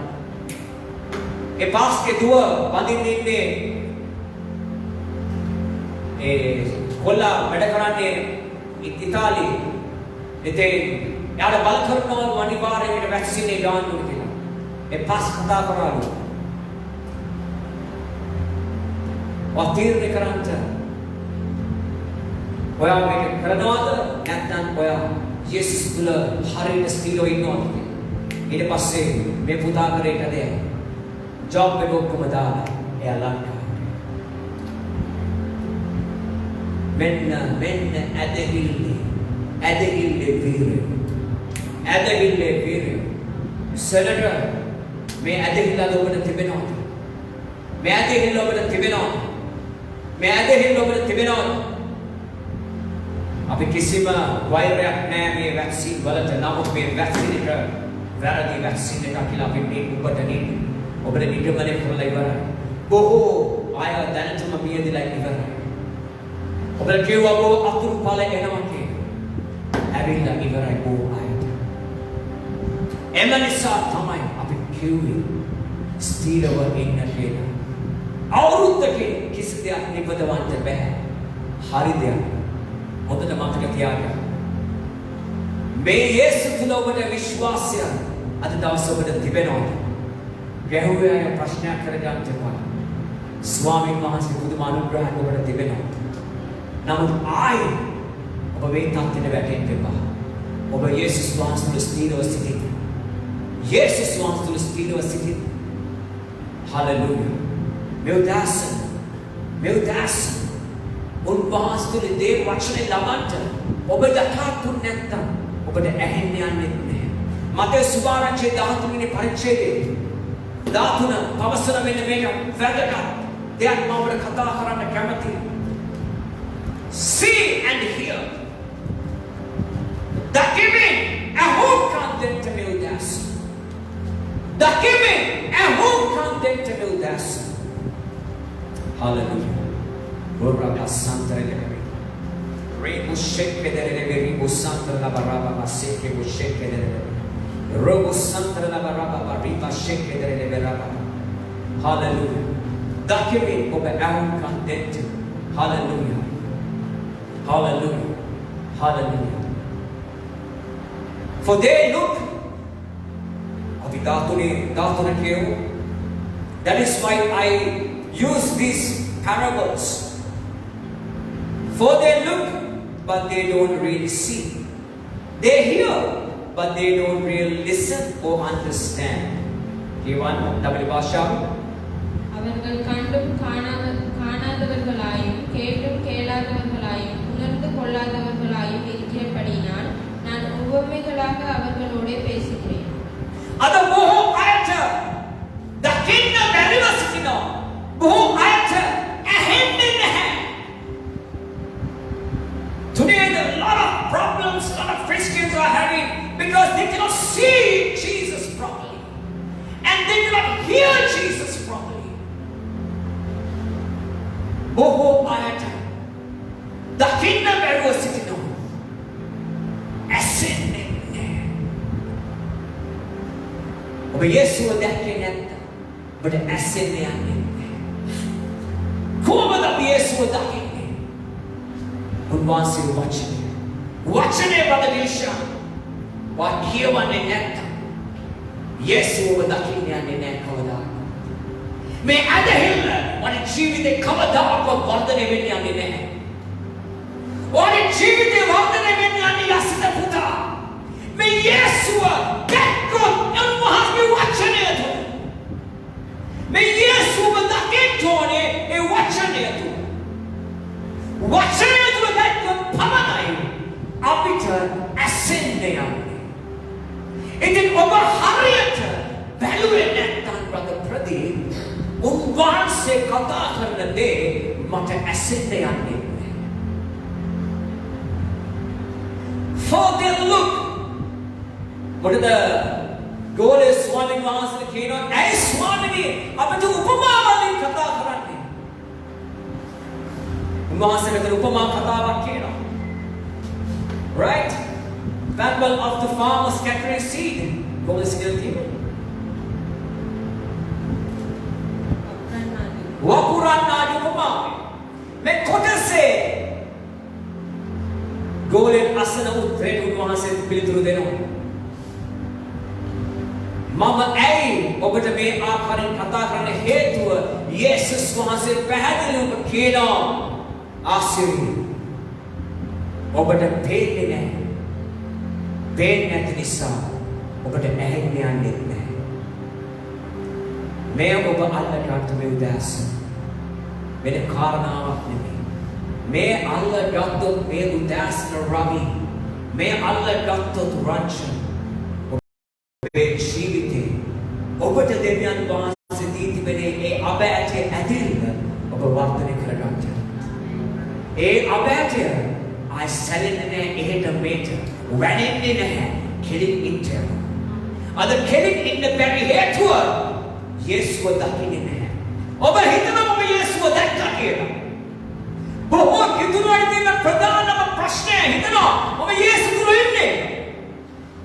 ඒ පාස්ගේ දුව වඳින්න ඉන්නේ ඒ කොල්ලා වැඩ කරන්නේ ඉතාලියේ. ඉතින් යාළුවා බල කරනවා අනිවාර්යයෙන් වැක්සින් එක ගන්න ඕනේ කියලා. ඒ පාස් කතා කරාලු. වතිරේ කරන්ට ඔයා මේක කරනවද නැත්නම් ඔයා යේසුස් තුල හරියට ස්ථිරව ඉන්නවද කියලා. ඊට පස්සේ මේ පුතා කරේට දෙයක් ජොබ් එක ඔක්කොම දාලා එයා ලංකාවට. මෙන්න ඇදහිල්ලේ වීරය. සෙනග මේ ඇදහිල්ල ඔබට තිබෙනවද? මේ ඇදහිල්ල ඔබට තිබෙනවද? අපි කිසිම වෛරයක් නැහැ මේ වැක්සින් වලට. නමුත් මේ වැක්සින් එක වැරදි වැක්සින් එකක් කියලා අපි මේ ඔබට නිගමනය කරලා ඉවරයි. බොහෝ අය දැනටම මියදලා ඉවරයි. ඔබට කිව්වා බෝ අතුරු ඵල එනවා කියලා. ඇවිල්ලා ඉවරයි බොහෝ අයට. එම නිසා තමයි අපි කිව්වේ ස්ථිරව ඉන්න කියලා. අවුරුද්දකින් කිසි දෙයක් නිපදවන්න බෑ. හරි දෙයක්. හොඳට මතක තියාගන්න. මේ යේසුස් තුළ ඔබට විශ්වාසය අද දවස් ඔබට තිබෙනවද? ගැහුවේ අය ප්‍රශ්නයක් කරගන්න එපා. ස්වාමීන් වහන්සේ පුදුම අනුග්‍රහයක් ඔබට තිබෙනවද? නමුත් ආයේ ඔබ මේ තත්ත්වෙට වැටෙන්න එපා. ඔබ යේසුස් වහන්සේ ස්ථිරව සිටින්න. යේසුස් වහන්සේ ස්ථිරව සිටින්න. හලෙලූයා. මේ උදාසන උන්වහන්සේගේ දේ වචනේ ළමන්ට ඔබ යථාර්ථුන් නැත්තම් ඔබට ඇහෙන්න යන්නේ නැහැ. මතේ සුභාරංචි 13 වෙනි පරිච්ඡේදයේ 13 පවසන මෙන්න මේක වැදගත් දෙයක් මම ඔබට කතා කරන්න කැමතියි. See and hear. Dakimin ahum kandente meu das. Dakimin ahum kandente meu das. Hallelujah. Borra santre lebe. Rebu sheke dere rebu santre la baraba baseke bu sheke dere. Robo santre la baraba bariba sheke dere lebe raba. Hallelujah. Dakimin obe ahum kandente. Hallelujah. Hallelujah. Hallelujah. For they look avi datune keu. That is why I use these parables. For they look but they don't really see. They hear but they don't really listen or understand. Kiwan double bhasha. அவர்கள் கண்டும் காணாதவர்களாயும் கேட்டும் கேளாதவர்களாயும் உணர்ந்து கொள்ளாதவர்களாயும் இருக்கிறபடியினால் நான் உவமைகளாக அவர்களோடே பேசுகிறேன். අද බොහෝ අයට දකින්න බැරිව සිටිනවා. බොහෝ අයට ඇහෙන්නේ නැහැ. Today there are a lot of problems a lot of Christians are having because they cannot see Jesus properly and they cannot hear Jesus properly. බොහෝ අයට දකින්න බැරුව සිටිනවා. ඇසෙන්නේ නැහැ. ඔබ යේසුව දැක්කේ නැත්නම් ඔබට ඇසෙන්නේ යන්නේ නැහැ. කොහොමද අපි යේසුව දකින්නේ? උන්වහන්සේගේ වචනේ බද දිල්ෂා වා කියවන්නේ නැත්නම් යේසුව දකින්න යන්නේ නැහැ කවදාවත්. මේ ඇදහිල්ල වනේ ජීවිතේ කවදාකවත් වර්ධනය වෙන්නේ යන්නේ නැහැ. වනේ ජීවිතේ වර්ධනය වෙන්නේ යන්නේ යසිත පුතා. මේ යේසුව දැක්කොත් උන්වහන්සේගේ වචනය තුළ මේ යේසුව දකින්න ඕනේ ඒ වචනය තුළ. වචනය තුළ දැක්කොත් පමණයි අපිට ඇසෙන්නේ යන්නේ. ඉතින් ඔබ හරියට බැලුවේ නැත්නම් brother ප්‍රදීප් උන්වහන්සේ කතා කරන දේ මට ඇසෙන්න යන්නේ. For they look. මොකද ගෝලේ ස්වාමීන් වහන්සේ කියනවා ඇයි ස්වාමීනි අපිට උපමාවලින් කතා කරන්නේ? උන්වහන්සේ මෙතන උපමා කතාවක් කියනවා. Right? Parable of the farmer scattering seed. ගෝලේ සිගල් කියනවා. වපුරන්නාගේ උපමාවයි. මේ කොටසේ ගෝලෙන් අසන උත්තරේ උන්වහන්සේ පිළිතුරු දෙනවා. මම ඇයි ඔබට මේ ආකාරයෙන් කතා කරන්න හේතුව යේසුස් වහන්සේ පැහැදිලිව කියනවා ආශිර්වාද ඔබට පේන්නේ නැහැ. පේන්නේ නැති නිසා ඔබට ඇහෙන්නේ යන්නේ නැහැ. මේ ඔබ අල්ලගත්ත මේ උදාසන වෙන කාරණාවක් නෙමෙයි. මේ අල්ලගත්තොත් මේ උදාසන රවි මේ අල්ලගත්තොත් රංචන ඔබේ ජීවිතේ ඔබට දෙවියන් වහන්සේ දී තිබෙනේ ඒ අබෑටේ ඇදිල්ල ඔබ වර්ධනය කරගන්න. ඒ අබෑටය ආයි සැලෙන්නේ නැහැ එහෙට මෙහෙට වැනෙන්නේ නැහැ කෙලින් ඉන්න. අද කෙලින් ඉන්න බැරි හේතුව යේසුව දකින්නේ නැහැ. ඔබ හිතනවා ඔබ යේසුව දැක්කා කියලා. බොහෝ කිතුරුවයි තියෙන ප්‍රධානම ප්‍රශ්නය හිතනවා ඔබ යේසුව තුල ඉන්නේ.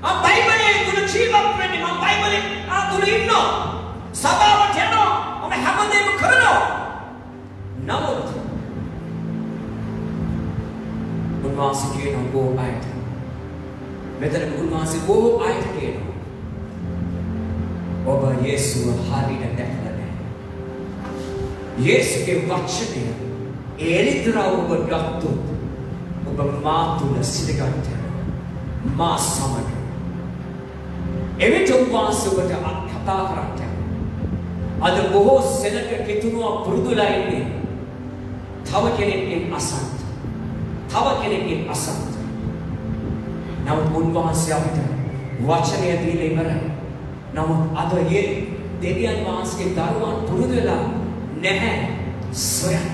මම බයිබලයේ තුල ජීවත් වෙන්නේ මම බයිබලයේ තුල ඉන්නවා. සභාවට යනවා මම හැමදේම කරනවා. නමුත් උන්වහන්සේ කියනවා බොහෝ අයට. මෙතන උන්වහන්සේ බොහෝ අයට කියනවා ඔබ යේසුව හරියට දැකලා නැහැ. යේසුගේ වචනය එලිතරව ඔබ ගත්තොත් ඔබ මා තුල සිටගන්න මා සමග එවිට උන්වහන්සේ ඔබට කතා කරන්න අද බොහෝ සෙනඟ කිතුනුව පුරුදුලා ඉන්නේ තව කෙනෙක්ගෙන් අසන්න තව කෙනෙක්ගෙන් අසන්න නමුත් උන්වහන්සේ අපිට වචනය දීලා ඉවරයි නමුත් අද යේ දෙවියන් වහන්සේගේ දරුවන් පුරුදු වෙලා නැහැ සොයන්න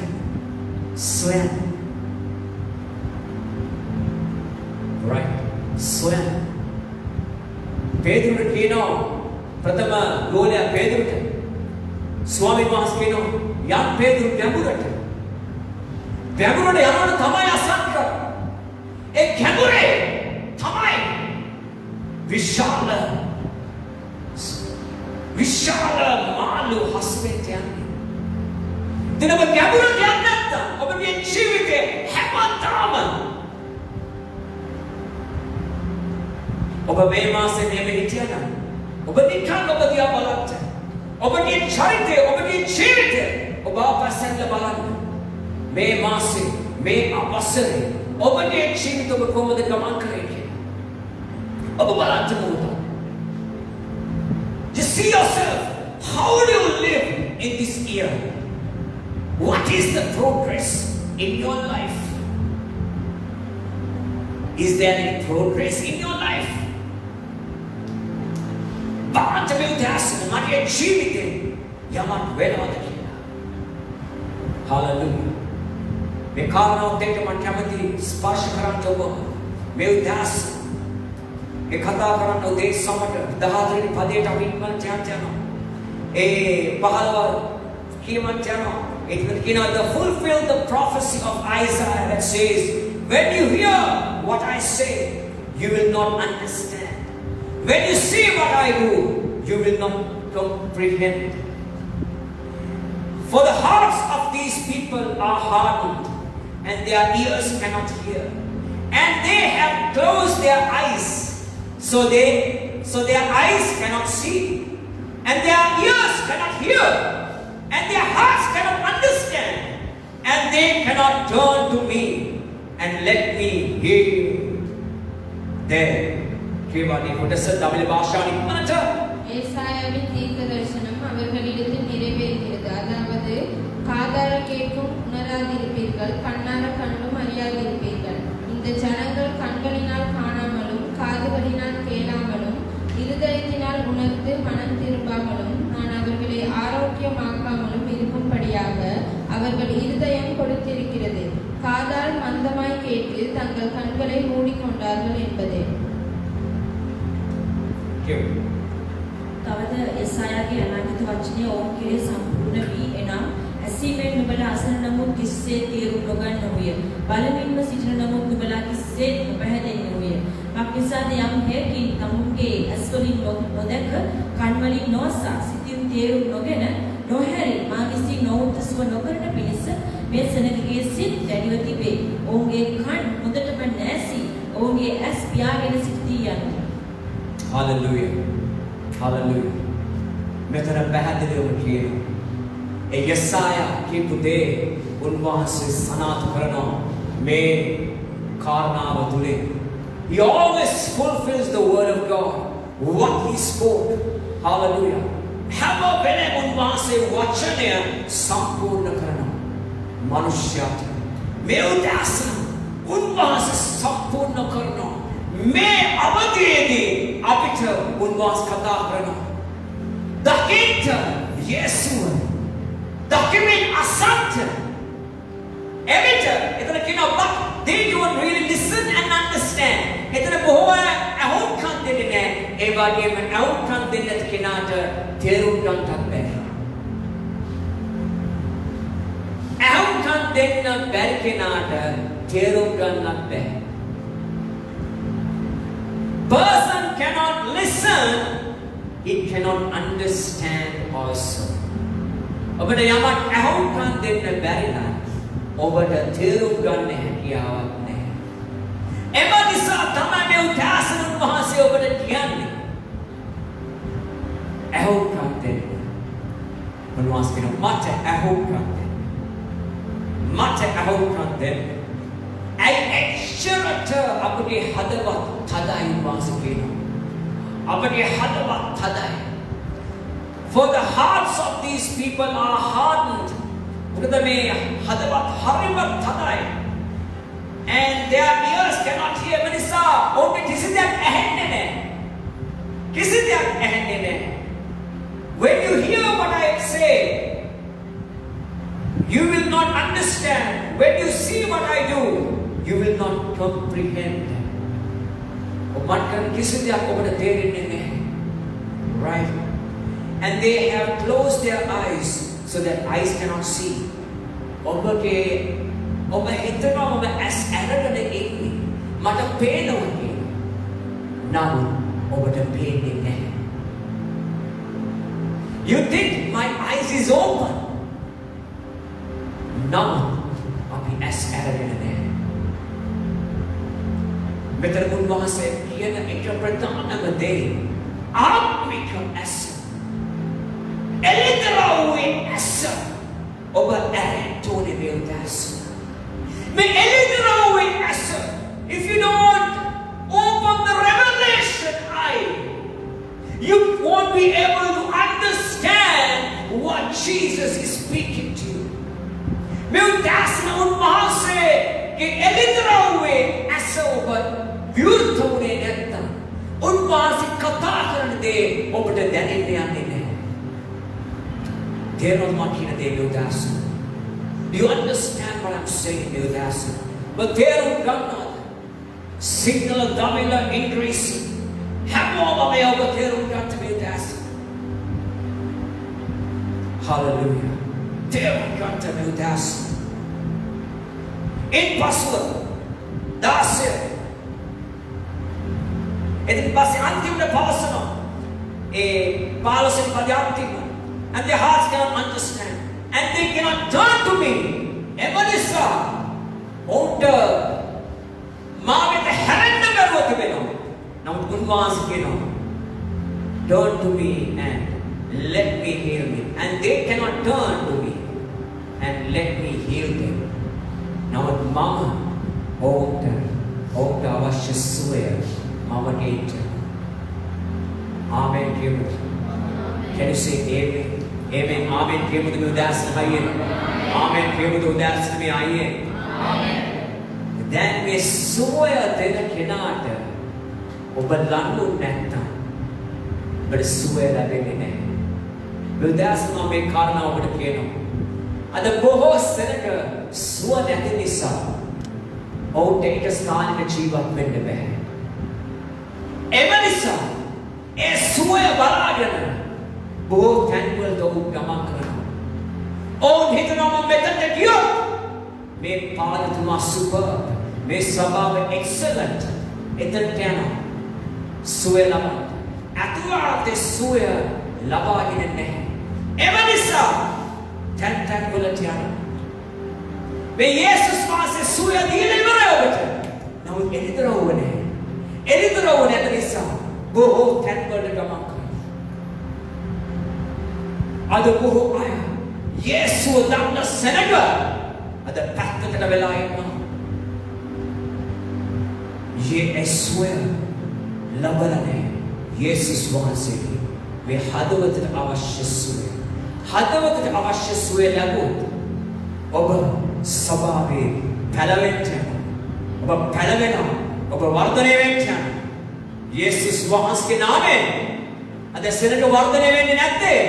right සොයන්න පේතුරුට කියනවා ප්‍රථම ගෝලයා පේතුරුට ස්වාමීන් වහන්සේ කියනවා යම් පේතුරු ගැඹුරට යනකොට තමයි අසන්න ඒ ගැඹුරේ තමයි විශාල මාළු හස්තෙට යන්නේ. දිනම ගැඹුරට යන්නේ නැත්නම් ඔබගේ ජීවිතේ හැමදාම ඔබ මේ මාසේ මෙහෙම හිටියනම් ඔබ නිකන් ඔබ දිහා බලන්න. ඔබගේ චරිතය ඔබගේ ජීවිතය ඔබ අපසෙන්ද බලන්න. මේ මාසේ මේ අවසරේ ඔබගේ ජීවිතය ඔබ කොහොමද ගමන් කරේ කියලා. ඔබ බලන්න ඕන. Just see yourself. How do you live in this year? What is the progress in your life? Is there any progress in your life? Balance में उदास हमारे जीवित यमन वेलाद किया. Hallelujah. मैं कारण होते कि मन क्या मती स्पर्श करना चाहो. मैं उदास मैं खता करना उदेश समझ दहादरी पदे टाइम मन जाना. पहलवार की मन जाना. It will fulfill the prophecy of Isaiah that says, when you hear what I say, you will not understand. When you see what I do, you will not comprehend. For the hearts of these people are hardened, and their ears cannot hear. And they have closed their eyes, so their eyes cannot see, and their ears cannot hear, and their hearts cannot understand, and they cannot turn to me and let me heal them. கேவானி கொடச Tamil பாஷானி மனச்ச ஏசாயாவின் தீர்க்கதரிசனம் அவர்களிடத்தில் நிறைவேறுகிறது. அதாவது காதார கேட்கும் உணராதிருப்பீர்கள், கண்ணார கண்டும் அறியாதிருப்பீர்கள். இந்த ஜனங்கள் கண்களினால் காணாமலும் காதுகளினால் கேளாமலும் இருதயத்தினால் உணர்ந்து மனம் திரும்பாமலும் நான் அவர்களை ஆரோக்கியமாக்காமலும் இருக்கும்படியாக அவர்கள் இருதயம் கொடுத்திருக்கிறது. காதால் மந்தமாய் கேட்டு தங்கள் கண்களை மூடிக்கொண்டார்கள் என்பதே. තවද එසායාගේ අනාගත වචනය ඔවුන් කෙරේ සම්පූර්ණ වී එනම් ඇසීමෙන් නුඹලා අසන නමුත් කිසිසේ තේරුම් නොගන්න වූය. බලමින්ම සිටින නමුත් නුඹලා කිසිසේ නොපැහැදෙන්නේ වූය. මක්නිසාද යම් හේකින් තමුන්ගේ ඇස්වලින් නොදැක කන්වලින් නොසා සිතින් තේරුම් නොගෙන නොහැරි මා විසින් නොවුන්ට සුව නොකරන පිණිස මේ සෙනගගේ සිත් දැඩිව තිබේ. ඔවුන්ගේ කන් හොඳටම නැසී ඔවුන්ගේ ඇස් පියාගෙන සිටී යනවා. Hallelujah. Hallelujah. මෙතන පැහැදිලිවම කියනවා. ඒ යෙසායා කියපු දේ උන්වහන්සේ සනාථ කරනවා මේ කාරණාව තුලින්. He always fulfills the word of God. What he spoke. Hallelujah. හැම වෙලේම උන්වහන්සේ වචනය සම්පූර්ණ කරනවා. මනුෂ්‍යයාට මේ උදාසන උන්වහන්සේ සම්පූර්ණ කරනවා. මේ අවධියේදී අපිට උන්වහන්සේ කතා කරනවා. දකින්න යේසුව දකිමින් අසන්ත එවිට එතන කියනවා but they don't really listen and understand. එතන බොහෝ අහුම්කම් දෙන්නේ නැහැ. ඒ වගේම අහුම්කම් දෙන්න කෙනාට තේරුම් ගන්නත් බැහැ. අහුම්කම් දෙන්න බැරි කෙනාට තේරුම් ගන්නත් බැහැ. Person cannot listen, he cannot understand also. ඔබට යමක් අහුම්කම් දෙන්න බැරි නම් ඔබට තේරුම් ගන්න හැකියාවක් නැහැ. එම නිසා තමයි මේ උදාසන වහන්සේ ඔබට කියන්නේ අහුම්කම් දෙන්න. උන්වහන්සේ කියන මට අහුම්කම් දෙන්න. මට අහුම්කම් දෙන්න. අපගේ හදවත් තදයි උන්වහන්සේ කියනවා. අපගේ හදවත් තදයි. For the hearts of these people are hardened. මොකද මේ හදවත් හරිම තදයි. And their ears cannot hear. මිනිසා ඔවුන්ට කිසි දෙයක් ඇහෙන්නේ නැහැ. කිසි දෙයක් ඇහෙන්නේ නැහැ. When you hear what I say, you will not understand. When you see what I do, you will not comprehend. Right? And they have closed their eyes so that eyes cannot see. You think my eyes is open. Now, අපි ඇස් ඇරගෙන නැහැ. මෙතන උන්වහන්සේ කියන එක ප්‍රධානම දේ ආත්මික ඇස. එළිදරව්වේ ඇස. ඔබ ඇරෙන්න මේ උදෑස. මේ එළිදරව්වේ ඇස. If you don't open the revelation eye, you won't be able to understand what Jesus is speaking to you. මේ උදෑසන උන්වහන්සේගේ එළිදරව්වේ ඇස ඔබ විවෘත වුණේ නැත්නම් උන්වහන්සේ කතා කරන දේ ඔබට දැනෙන්න යන්නේ නැහැ. තේරුම් ගන්න දේ මේ උදෑසන. Do you understand what I'm saying මේ උදෑසන? But තේරුම් ගන්නවද? සිග්නල් දමිල ඉංග්‍රීසි හැමෝම මේ ඔබ තේරුම් ගන්න මේ උදෑසන. Hallelujah. තේරුම් ගන්න මේ උදෑසන. In password. That's it. ඉතින් පස්සේ අන්තිමට පවසනවා. පාලසෙන් පදයන්තිම. And their hearts cannot understand. And they cannot turn to me. එමනිසා ඔවුන්ට මා වෙත හැරෙන්න බැරුව තිබෙනවා. නමුත් උන්වහන්සේ කියනවා turn to me and let me heal them. And they cannot turn to me and let me heal them. නමුත් මම ඔවුන්ට අවශ්‍ය සුවය මම දෙන්න. Amen කියමු. Can you say amen? Amen. Amen කියමුද මේ උදෑසන අයියේ? Amen කියමුද උදෑසන මේ අයියේ? Amen. දැන් මේ සුවය දෙන කෙනාට ඔබ ලන්නු නැත්තම් ඔබට සුවය ලැබෙන්නේ නැහැ. මේ උදෑසන මේ කාරණා ඔබට කියනවා. අද බොහෝ සෙනක සුව නැති නිසා ඔවුන්ට එක ස්ථානයක ජීවත් වෙන්න බැහැ. එම නිසා ඒ සුවය බලාගෙන බොහෝ තැන්වලට ඔවුන් ගමන් කරනවා. ඔවුන් හිතනවා මෙතනට ගියොත් මේ පාදතුමා සුපර්, මේ සභාව එක්සලන්ට්, එතනට යනවා සුවය ලබන්න. අතුවාතේ සුවය ලබාගෙන නැහැ. එම නිසා තැන් වලට යනවා. මේ යේසුස් වහන්සේ සුවය දීලා ඉවරයි ඔබට. නමුත් එළිදරව්ව නැහැ. එළිදරව්ව නැති නිසා බොහෝ තැන් වලට ගමන් කරනවා. අද බොහෝ අය යේසුව දන්න සෙනග අද පැත්තකට වෙලා ඉන්නවා. යේසුව ලබලා නැහැ. යේසුස් වහන්සේගේ මේ හදවතට අවශ්‍ය සුවය. හදවතට අවශ්‍ය සුවය ලැබුවොත් ඔබ සභාවේ පැලවෙන්න ඔබ පැලවෙනවා. ඔබ වර්ධනය වෙන්න යනවා. යේසුස් වහන්සේගේ නාමයෙන් අද සෙනග වර්ධනය වෙන්නේ නැත්තේ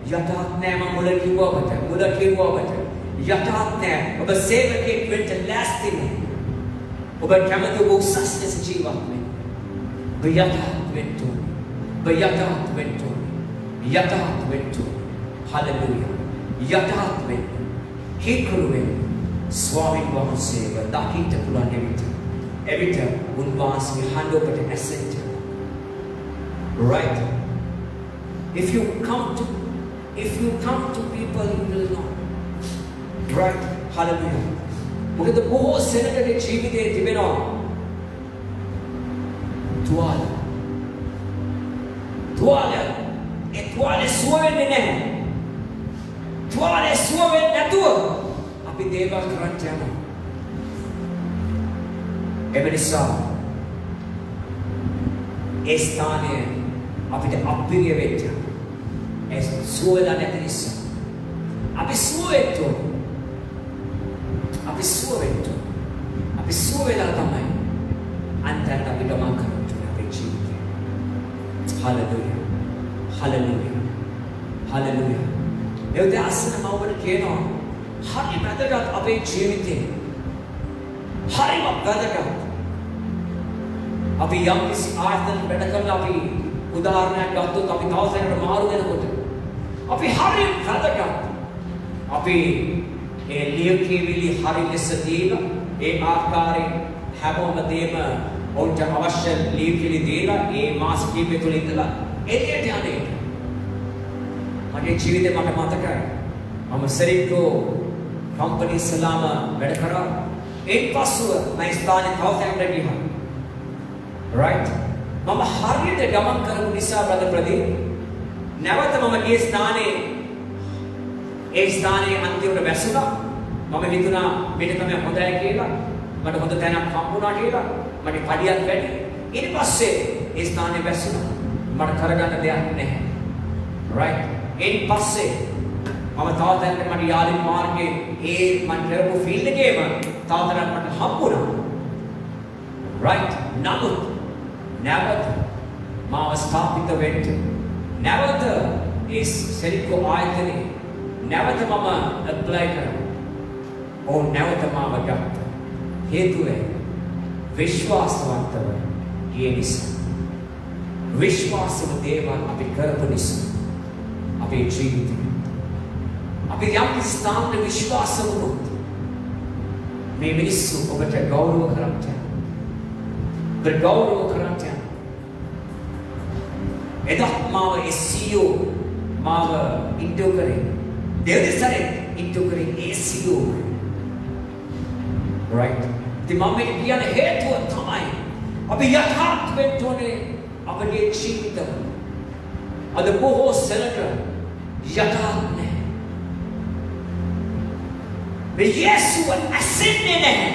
යටහත් නෑ. මම මුල කිව්වවට යටහත් නෑ. ඔබ සේවකෙක් වෙන්න ලෑස්ති නෑ. ඔබ කැමති ඔබ උසස් ලෙස ජීවත් වෙන්න. ඔබ යටහත් වෙන්න ඕනේ. ඔබ යටහත් වෙන්න ඕනේ. යටහත් වෙන්න ඕනේ. හලෙලූයා. යටහත් වෙන්න. හේකරු වෙන්න. ස්වාමීන් වහන්සේව දකින්න පුළුවන් එවිට උන්වහන්සේගේ හඬ ඔබට ඇසෙන්න. Right? If you come to people, you will know. Right? Hallelujah. මොකද බොහෝ සෙනගගේ ජීවිතයේ තිබෙනවා තුවාල. ඒ තුවාලේ සුව වෙන්නේ නැහැ. තුවාලේ සුව වෙන්නේ නැතුව අපි දේවල් කරන්න යනවා. ඒ නිසා ඒ ස්ථානය අපිට අප්‍රිය වෙච්ච ඒ සුවලා නැති නිසා අපි සුව වෙච්චෝ අපි සුව වෙච්චෝ අපි සුව වෙලා තමයි අන්තයට අපි ගමන් කරන්නේ අපේ ජීවිතේ. Hallelujah hallelujah hallelujah. ඒ උදෑසන මම ඔබට කියනවා හරි වැදගත් අපේ ජීවිතේ හරිම වැදගත්. අපි යම් කිසි ආයතන වැඩ කරලා අපි උදාහරණයක් ගත්තොත් අපි තවසරකට මාරු වෙනකොට අපි හරි වැදගත්. අපි ඒ ලියකියවිලි හරි ලෙස දීලා ඒ ආකාරයෙන් හැමෝම දේම ඔවුන්ට අවශ්‍ය ලියකියවිලි දීලා ඒ මාස කීපය තුළ ඉඳලා එළියට යන්නේ. මගේ ජීවිතේ මට මතකයි මම සෙරික්කෝ කම්පැනි සලාම වැඩ කරා. ඒ පසුව මම ස්ථානයේ තවසරකට ගියා. right මම හරියට ගමන් කරපු නිසා බ්‍රදර් ප්‍රදීප් නැවත මම ගිය ස්ථානයේ ඒ ස්ථානයේ අන්තිමට වැසුණා. මම හිතුණා මේක තමයි හොඳයි කියලා. මට හොඳ තැනක් හම්බුණා කියලා. මට පඩියක් වැඩි. ඊට පස්සේ ඒ ස්ථානයේ වැසුණා. මට කරගන්න දෙයක් නැහැ. right ඊට පස්සේ මම තව තැනකට මට යාලි මාර්ගයේ ඒ මම කරපු ෆීල්ඩ් එකේම තව තැනක් මට හම්බුණා. right නමුත් නැවත මාව ස්ථාපිත වෙන්න නැවත ඒ සෙරික්කෝ ආයතනයේ නැවත මම ඇප්ලයි කරා. ඕ නැවත මාව ගත්ත හේතුව විශ්වාසවන්තව ගිය නිසා. විශ්වාසව දේවල් අපි කරපු නිසා අපේ ජීවිතේ අපි යම් ස්ථානයක විශ්වාස වුණොත් මේ මිනිස්සු ඔබට ගෞරව කරන්ට ගෞරව කරන්ට එදා මාව SEO මාව ඉන්ටෝ කරේ දෙවිසරේ ඉන්ටෝ කරේ SEO right the moment කියන හේතුව තමයි අපි යථාර්ථ වෙන්න ඕනේ අපේ ජීවිතවල. අද බොහෝ සෙනක යථාර්ථ නැහැ. මේ යේසුව ඇසෙන්නේ නැහැ.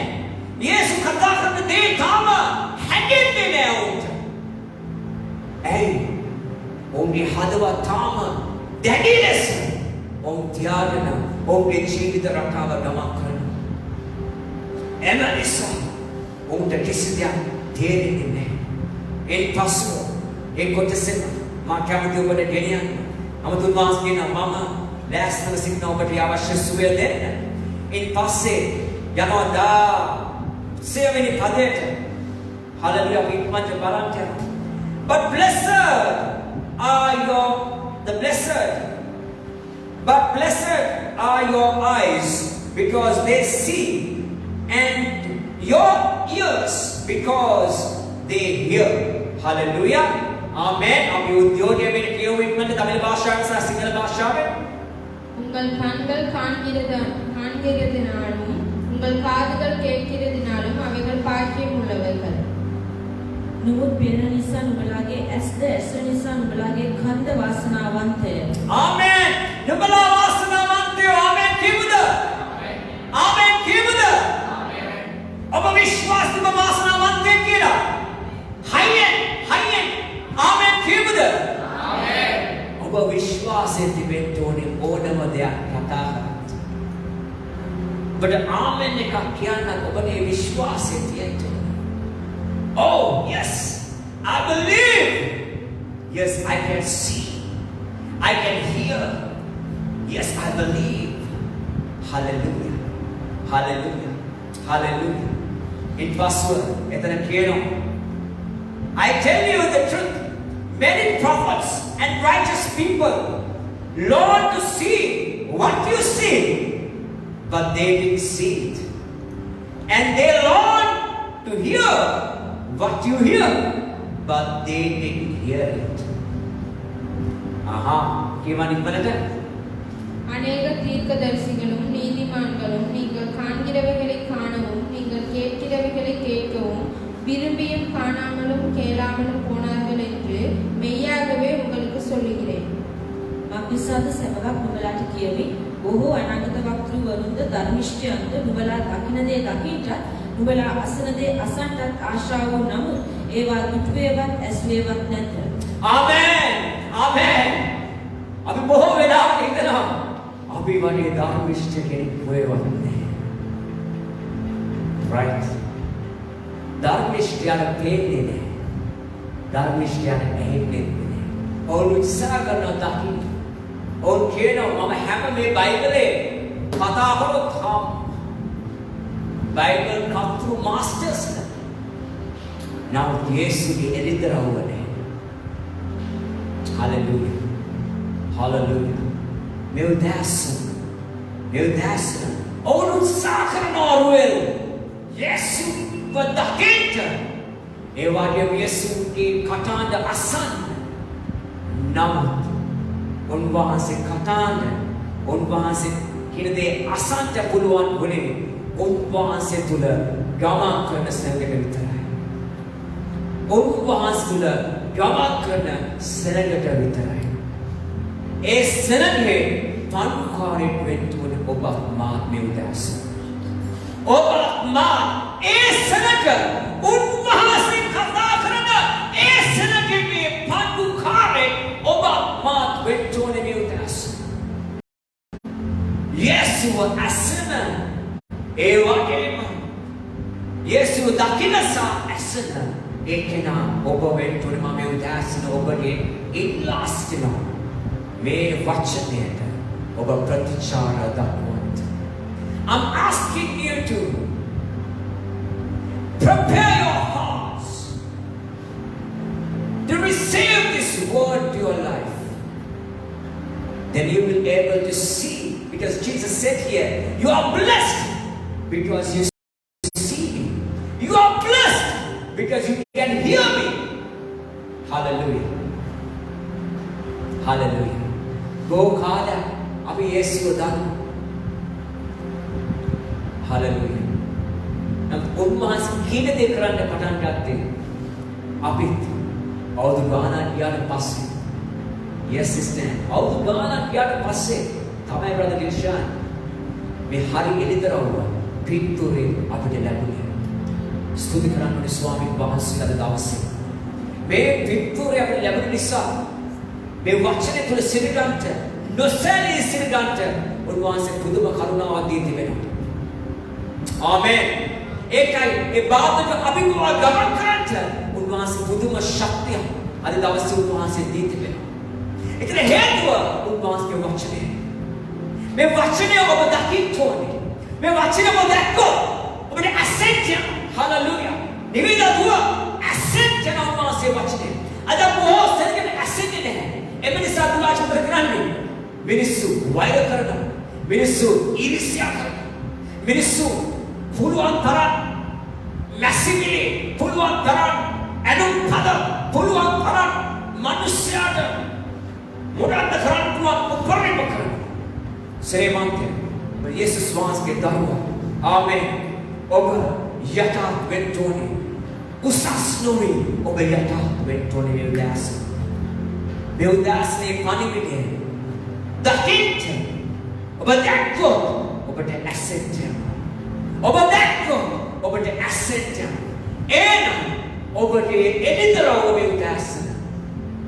යේසු කතා කරන දේ තාම හැදෙන්නේ නැහැ උන්ට. ඇයි? ඔවුන්ගේ හදවත් තාම දැඩි ලෙස ඔවුන් තියාගෙන ඔවුන්ගේ ජීවිත රටාව ගමන් කරනවා. එම නිසා ඔවුන්ට කිසි දෙයක් තේරෙන්නේ නැහැ. ඒ පසුව ඒ කොටසෙන් මා කැමති ඔබට ගෙනියන්න. අමතුන් වහන්සේ කියනවා මම ලෑස්තිව සිටින ඔබට අවශ්‍ය සුවය දෙන්න. ඒ පස්සේ යනවා 7 වෙනි පදයට. හලෙලූයා පිටමන්ට බලන්න යනවා. But blessed are your eyes because they see, and your ears because they hear. Hallelujah. Amen. අපි උද්‍යෝගයේ මේ කියවෙන්න தமிழ் භාෂාවෙන් සහ සිංහල භාෂාවෙන් உங்கள் கண்கள் காண்கிறதினாலும் உங்கள் காதுகள் கேட்கிறதினாலும் அவைகள் பாக்கியம் உள்ளவைகள். නුඹ පෙනෙන නිසා නුඹලාගේ ඇස්ද ඇසෙන නිසා නුඹලාගේ කන්ද වාසනාවන්තය. ආමෙන්. නුඹලා වාසනාවන්තයෝ. ආමෙන් කියමුද? ආමෙන් කියමුද? ආමෙන්. ඔබ විශ්වාස නුඹ වාසනාවන්තයෙක් කියලා. හයියෙන් ආමෙන් කියමුද? ආමෙන්. ඔබ විශ්වාසයෙන් තිබෙන්න ඕනේ ඕනම දෙයක් කතා කරද්දී. ඔබට ආමෙන් එකක් කියන්න ඔබගේ විශ්වාසය තියෙන්න. Oh, yes, I believe. Yes, I can see. I can hear. Yes, I believe. Hallelujah. Hallelujah. Hallelujah. In password, etana keno. I tell you the truth. Many prophets and righteous people long to see what you see, but they didn't see it. And they long to hear what you hear, but they didn't hear it. Aha, kiyawani ippalata அநேக தீர்க்கதரிசிகளும் நீதிமான்களும் நீங்கள் காண்கிறவைகளை காணவும் நீங்கள் கேட்கிறவைகளை கேட்கவும் விரும்பியும் காணாமலும் கேளாமலும் போனார்கள் என்று மெய்யாகவே உங்களுக்கு சொல்லுகிறேன். මක්නිසාද සැබවක් නුඹලාට කියමි. බොහෝ අනාගත වක්තෘවරුන්ද ධර්මිෂ්ඨයන්ද නුඹලා දකින දේ දකින්නට නුඹලා අසන දේ අසන්නට ආශාව වූ නමුත් ඒවා දුටුවේවත් ඇසුවේවත් නැත. ආමෙන්. ආමෙන්. අපි බොහෝ වෙලාවට හිතනවා අපි වගේ ධර්මිෂ්ඨ කෙනෙක් හොයවත් නැහැ. right. ධර්මිෂ්ඨයන පේන්නේ නැහැ. ධර්මිෂ්ඨයන ඇහෙන්නේ නැහැ. ඔවුන් උත්සාහ කරනවා දකින්න. ඔවුන් කියනවා මම හැම මේ බයිබලේ කතා කරොත් Bible come through masters. Now යේසුගේ එළිදරව් නැහැ. Hallelujah. Hallelujah. Meu Deus. ඔවුන් උත්සාහ කරනවා රුවෙල්. යේසු වදකින්ට. ඒ වගේම යේසුගේ කතාන්ද අසන්න. නමුත් උන්වහන්සේ කතාන්ද උන්වහන්සේ කියන දේ අසන්න පුළුවන් වුණේ උන්වහන්සේ තුල ගමන් කරන සෙනඟට විතරයි. උන්වහන්සේ තුල ගමන් කරන සෙනඟට විතරයි. ඒ සෙනඟේ පන්කාරෙක් වෙන්න ඕනේ ඔබත් මාත් මේ උදෑසන. ඔබත් මාත් ඒ සෙනඟ උන්වහන්සේ කතා කරන ඒ සෙනඟේ මේ පන්කාරෙක් ඔබත් මාත් වෙන්න ඕනේ මේ උදෑසන. යේසුව අසන ඒ වගේම යේසුව දකින්නසා ඇසන ඒ කෙනා ඔබ වෙන්න ඕනේ මම මේ උදෑසන ඔබගේ ඉල්ලා සිටිනවා මේ වචනයට ඔබ ප්‍රතිචාර දක්වන්න. I'm asking you to prepare your hearts to receive this word to your life. Then you will be able to see, because Jesus said here, you are blessed because you see me. You are blessed because you can hear me. Hallelujah. Hallelujah. Go kada abi Yesu dan. Hallelujah. Nam උන්වහන්සේ කියන දේ කරන්න පටන් ගත්තේ අපිත් අවුරුදු ගානක් ගියාට පස්සේ. Yes sister. අවුරුදු ගානක් ගියාට පස්සේ තමයි brother Dilshan මේ හරි එළිදරව්ව පිටුරේ අපිට ලැබුණේ. ස්තුති කරන්න ඕනේ ස්වාමීන් වහන්සේ අද දවසේ. මේ පිටුරේ අපිට ලැබුණ නිසා මේ වචනේ තුල සිරගන්ට නොසැලී සිරගන්ට උන්වහන්සේ පුදුම කරුණාවක් දී තිබෙනවා. ආමෙන්. ඒකයි ඒ බාධක අභිගම ගමන් කරන්න උන්වහන්සේ පුදුම ශක්තිය අද දවසේ උන්වහන්සේ දී තිබෙනවා. ඒකට හේතුව උන්වහන්සේගේ වචනේ. මේ වචනේ ඔබ දකින්න ඕනේ. මේ වචනේ ඔබ දැක්කොත් ඔබට ඇසෙන්ජ හලෙලූයා. නිවිද දුව ඇසෙන්ජ උන්වහන්සේ වචනේ. අද බොහෝ සෙනඟට ඇසෙන්නේ නැහැ. ඒ නිසා දුවාච කරන්නේ මිනිස්සු වෛර කරනවා. මිනිස්සු ඊර්ෂ්‍යා කරනවා. මිනිස්සු පුළුවන් තරම් මැසිවිලි පුළුවන් තරම් අනුන් පද පුළුවන් තරම් මිනිස්යාට මොකක්ද කරන්න පුළුවන් උපරිම කරනවා. ශ්‍රේමන්තය යේසුස් වහන්සේගේ දරුවා ආමෙන්. ඔබ යටත් වෙන්න ඕනේ. උසස් නොවි ඔබ යටත් වෙන්න ඕනේ මේ උදෑසන. මේ උදෑසනේ පණිවිඩය දකින්න ඔබ දැක්කොත් ඔබට ඇසෙන්ජ ඔබ දැක්කොත් ඔබට ඇසෙන්ජ එනම් ඔබගේ එළිදරව් ඔබේ උදෑසන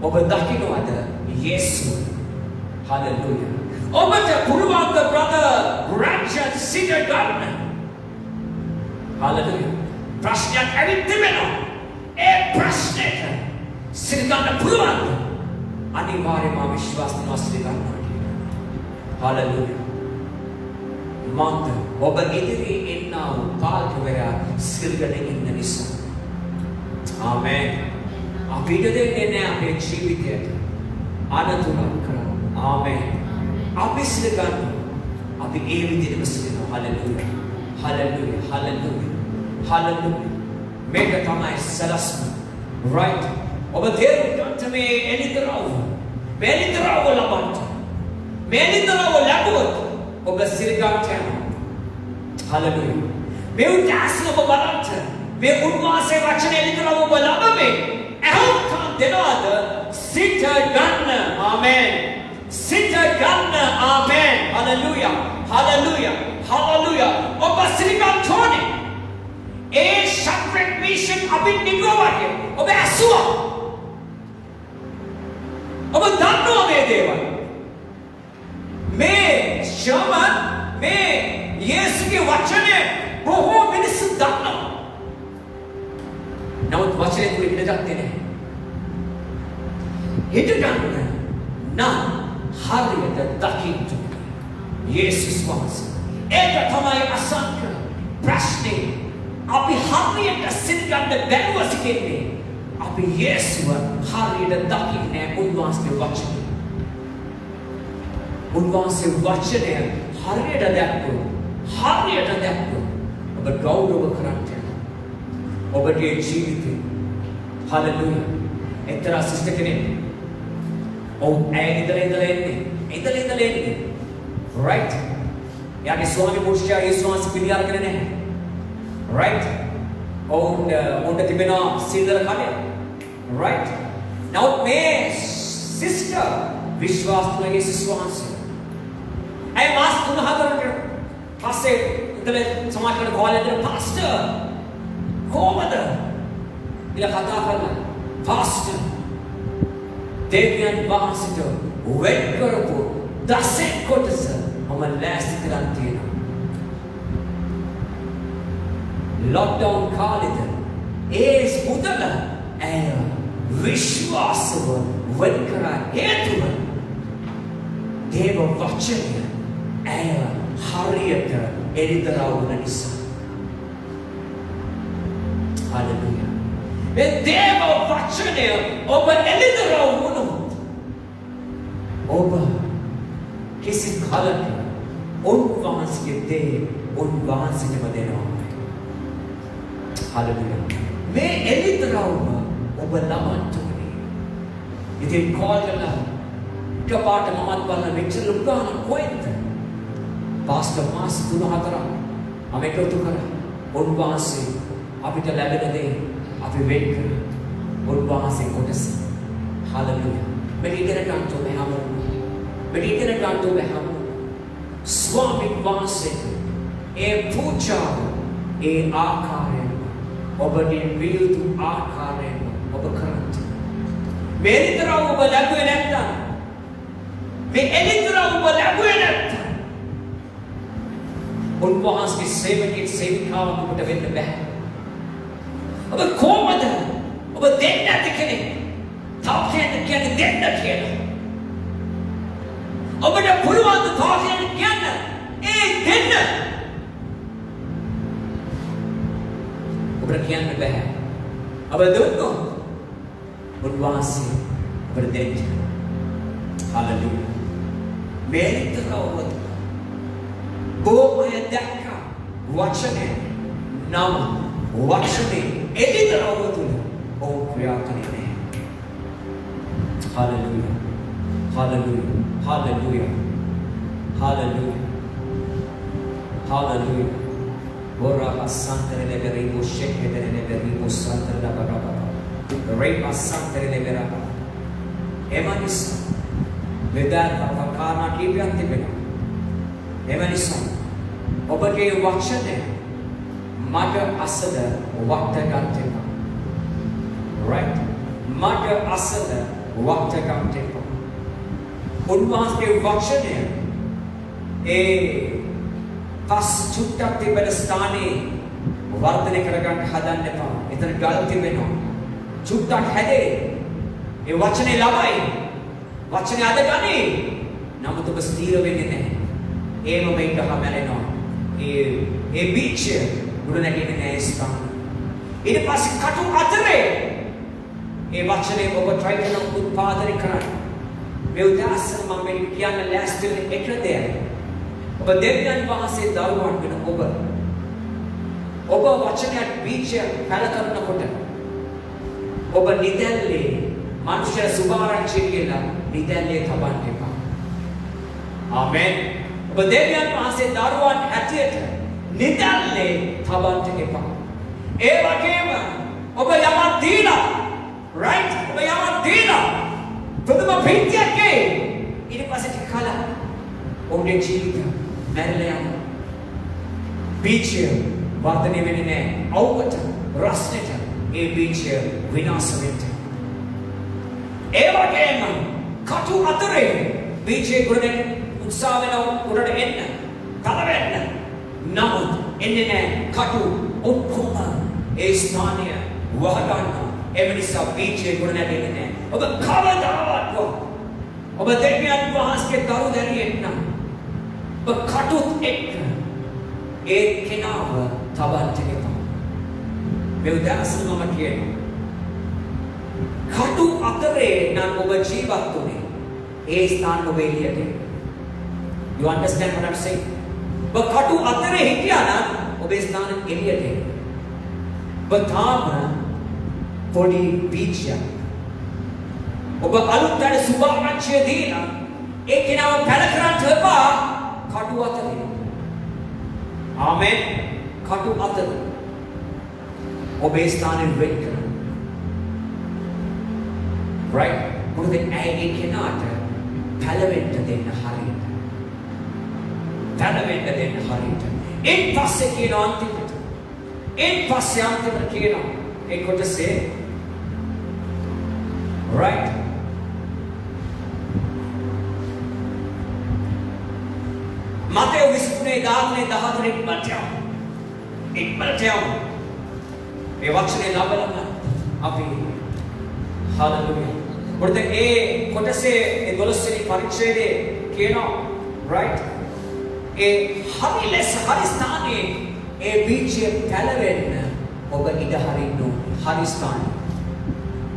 ඔබ දකින්නවද යේසුව. හලෙලූයා. ඔබට පුළුවන් ද brother රාජ්‍ය සිට ගන්න. හලෙලූයා. ප්‍රශ්නයක් ඇවිත් තිබෙනවා. ඒ ප්‍රශ්නෙට සිට ගන්න පුළුවන්ද? අනිවාර්යයෙන්ම විශ්වාස නොසිට ගන්නවා. හලෙලූයා. මන්ද ඔබ ඉදිරියේ ඉන්නා වූ පාල්කවරයා සිල්ගෙන ඉන්න නිසා. ආමෙන්. අපිට දෙන්නේ නැහැ අපේ ජීවිතයට අනතුරක් කරන්න. ආමෙන්. අපි සිල් ගන්න. අපි ඒ විදිහටම සිල්නවා. හලෙලූයා. හලෙලූයා. හලෙලූයා. හලෙලූයා. මේක තමයි සලස්ම. right. ඔබ තේරුම් ගන්න මේ එළිදරව්. මේ එළිදරව් ලබන්න. මේ එළිදරව් ලැබුවොත් ඔබ සිල් ගන්න යනවා. හලෙලූයා. මේ උදාසන ඔබ බලන්න. මේ උන්වහන්සේ වචනේ එළිදරව් ඔබ ලබන්නේ. ඇහුම්කම් දෙනවද? සිත ගන්න. ආමෙන්. සිත ගන්න. ආමෙන්. හලෙලූයා. හලෙලූයා. හලෙලූයා. ඔබ සිල් ගන්න ඕනේ. ඒ ශක්‍රෙක් මිෂන් අපි නිගුවා වගේ ඔබ ඇසුවා. ඔබ දන්නවා මේ දේවල්. මේ ශමන් මේ යේසුගේ වචනේ බොහෝ මිනිස්සු දන්නවා. නමුත් වචනේ තුල ඉඳගත්තේ නැහැ. හිත ගන්න නම් හරියට දකින්න යේසුස් වහන්සේ. ඒක තමයි අසංක ප්‍රශ්නේ. අපි හරියට සිතගන්න බැරුව සිටින්නේ. අපි යේසුව හරියට දකින්නේ උන්වහන්සේගේ වචනේ. උන්වහන්සේ වචනය හරියට දැක්කොත් ඔබ ගෞරව කරන්නේ. ඔබගේ ජීවිතේ හලෙලූයා. එක්තරා සිස්ටර් කෙනෙක් ඉඳලා එන්නේ. right? යාගේ ස්වාමි පුරුෂයා ඒ ස්වාමි පිළිගන්න කරන්නේ නැහැ. right? ඔවුන්ට තිබෙනවා සිල්වර කඩය. right? now මේ sister විශ්වාස කරන යේසුස් වහන්සේ. ඒ මාස් 3-4කට පස්සේ ඉතල සමාජයට ගෝලෙන් පාස්ටර් කොහමද? ඉලා කතා කරලා පාස්ටර් දෙවියන් වහන්සේට වෙන් කරපු දසෙක් කොටස මම ලෑස්ති කරන් තියෙනවා. ලොක්ඩවුන් කාලෙද ඒ මුදල ඇය විශ්වාසව වෙන් කරා හේතුව දේව වචනය ඇය හරියට එළිදරව් වුණ නිසා. හලෙලූයා. මේ දේව වචනය ඔබ එළිදරව් වුණොත් ඔබ කිසි කාලයක උන්වහන්සේගේ දේ උන්වහන්සේටම දෙනවා. හලෙලූයා. මේ එළිදරව්ම ඔබ ලබන්න ඕනේ. ඉතින් කෝල් කරලා එකපාරට මමත් බලන මෙච්චර ලුකාන කොහෙද? පාස්ටර් මාස් 3-4 මම එකතු කරා. උන්වහන්සේ අපිට ලැබෙන දේ අපි වෙන් කරා. උන්වහන්සේ කොටස. හලෙලූයා. මේ ඉගෙන ගන්න ඕනේ හැමෝම. මේ ඉගෙන ගන්න ඕනේ හැමෝම. ස්වාමීන් වහන්සේ ඒ පූජාව ඒ ආකාරයෙන් ඔබගේ වියුතු ආකාරයෙන් ඔබ කරත්. මේ විතරව ඔබ ලැබුවේ නැත්නම් මේ එලිතරව ඔබ ලැබුවේ නැත්නම් උන්වහන්සේ සේවකෙක් සේවිකාවක් ඔබට වෙන්න බෑ. ඔබ කොහොමද ඔබ දෙන්න නැති කෙනෙක් තාක්ෂණය කියන්නේ දෙන්න කියලා. ඔබට පුළුවන් ද තාක්ෂණය කියන්න ඒ දෙන්න. ඔබට කියන්න බෑ. ඔබ දුන්නොත් උන්වහන්සේ ඔබට දෙන්න. හලෙලූයා. මේතරවද බොහෝය දැක්කා වචනේ නම් වචනේ එදිතරව තුල ඔව් ක්‍රියා කරන්නේ. Hallelujah. Hallelujah. Hallelujah. Hallelujah. Hallelujah. Ora santere le beribo shekete le beribo santere la baraba. Reba santere le beraba. Emanis vedar vakana kipyan tibena. Emanis ඔබගේ වචනය මට අසල වට ගන්න. right? මට අසල වට ගන්න. උන්වහන්සේගේ වචනය ඒ පස් චුට්ටක් තිබෙන ස්ථානයේ වර්ධනය කරගන්න හදන්න එපා. එතන ගල් තිබෙනවා. චුට්ටක් හැදේ. ඒ වචනේ ලබයි. වචනේ අදගනි. නමුත් ඔබ ස්ථීර වෙන්නේ නැහැ. ඒම මේක හැමලෙනවා. ඒ බීච් උඩ නැගිටින්නේ නැහැ ස්ථාන. ඊට පස්සේ කටු අතරේ ඒ වචනේ ඔබ try කරන උත්පාදනය කරන්න. මේ උදාසන මම මේ කියන්න ලෑස්ති වෙන එක දෙයක්. ඔබ දෙවියන් වහන්සේ දරුවන් වෙන ඔබ වචනයට බීජ පැල කරනකොට ඔබ නිදැල්ලේ මනුෂ්‍ය සුභාරංචි කියලා නිදැල්ලේ තබන්න එපා. ආමෙන්. ඔබ දෙවියන් වහන්සේ දරුවන් හැටියට නිදැල්ලේ තබන්න එපා. ඒ වගේම ඔබ යමක් දීලා right ඔබ යමක් දීලා ප්‍රථම ප්‍රීතියකේ ඊට පස්සේ ටිකලා ඔබේ ජීවිතය මැරලා යනවා. බීජය වර්ධනය වෙන්නේ නැහැ. අවුවට රස්නෙට ඒ බීජය විනාශ වෙන්න. ඒ වගේම කටු අතරේ බීජය ගොඩනෙන් උත්සාහ වෙනවා උඩට එන්න, තල වෙන්න. නමුත් එන්නේ නැහැ. කටු ඔක්කොම ඒ ස්ථානය වහගන්නවා. ඒ නිසා බීජය ගොඩ නැගෙන්නේ නැහැ. ඔබ කවදාවත් ඔබ දෙවියන් වහන්සේගේ දරු දැරියෙක් නම් ඔබ කටුත් එක්ක ඒ කෙනාව තබන්න එපා. මේ උදාහරණ මම කියනවා. කටු අතරේ නම් ඔබ ජීවත් වුනේ ඒ ස්ථාන ඔබ එළියට. You understand what I'm saying? ඔබ කටු අතරේ හිටියා නම් ඔබේ ස්ථාන එළියට. ඔබ තාම පොඩි බීජයක්. ඔබ අලුත්ට සුභාරංචිය දීලා ඒ කෙනාව පැල කරන්න එපා කටු අතරේ. ආමෙන්. කටු අතරේ ඔබේ ස්ථානෙ වෙන් කරන්න. right? මොකද ඒ කෙනාට පැලවෙන්න දෙන්න හරියට. පැලවෙන්න දෙන්න හරියට. එන් පස්සේ කියන අන්තිමට. එන් පස්සේ අන්තිමට කියනවා ඒ කොටසේ right? Mateo 23:14 ඉක්මනට යමු. ඒ වචනේ ලබලම අපි hallelujah. මොකද ඒ කොටසේ ඒ 12 වෙනි පරිච්ඡේදයේ කියනවා right? ඒ හරි ලෙස හරි ස්ථානයේ ඒ බීජය පැලවෙන්න ඔබ ඉඩ හරින්න ඕනේ. හරි ස්ථානයේ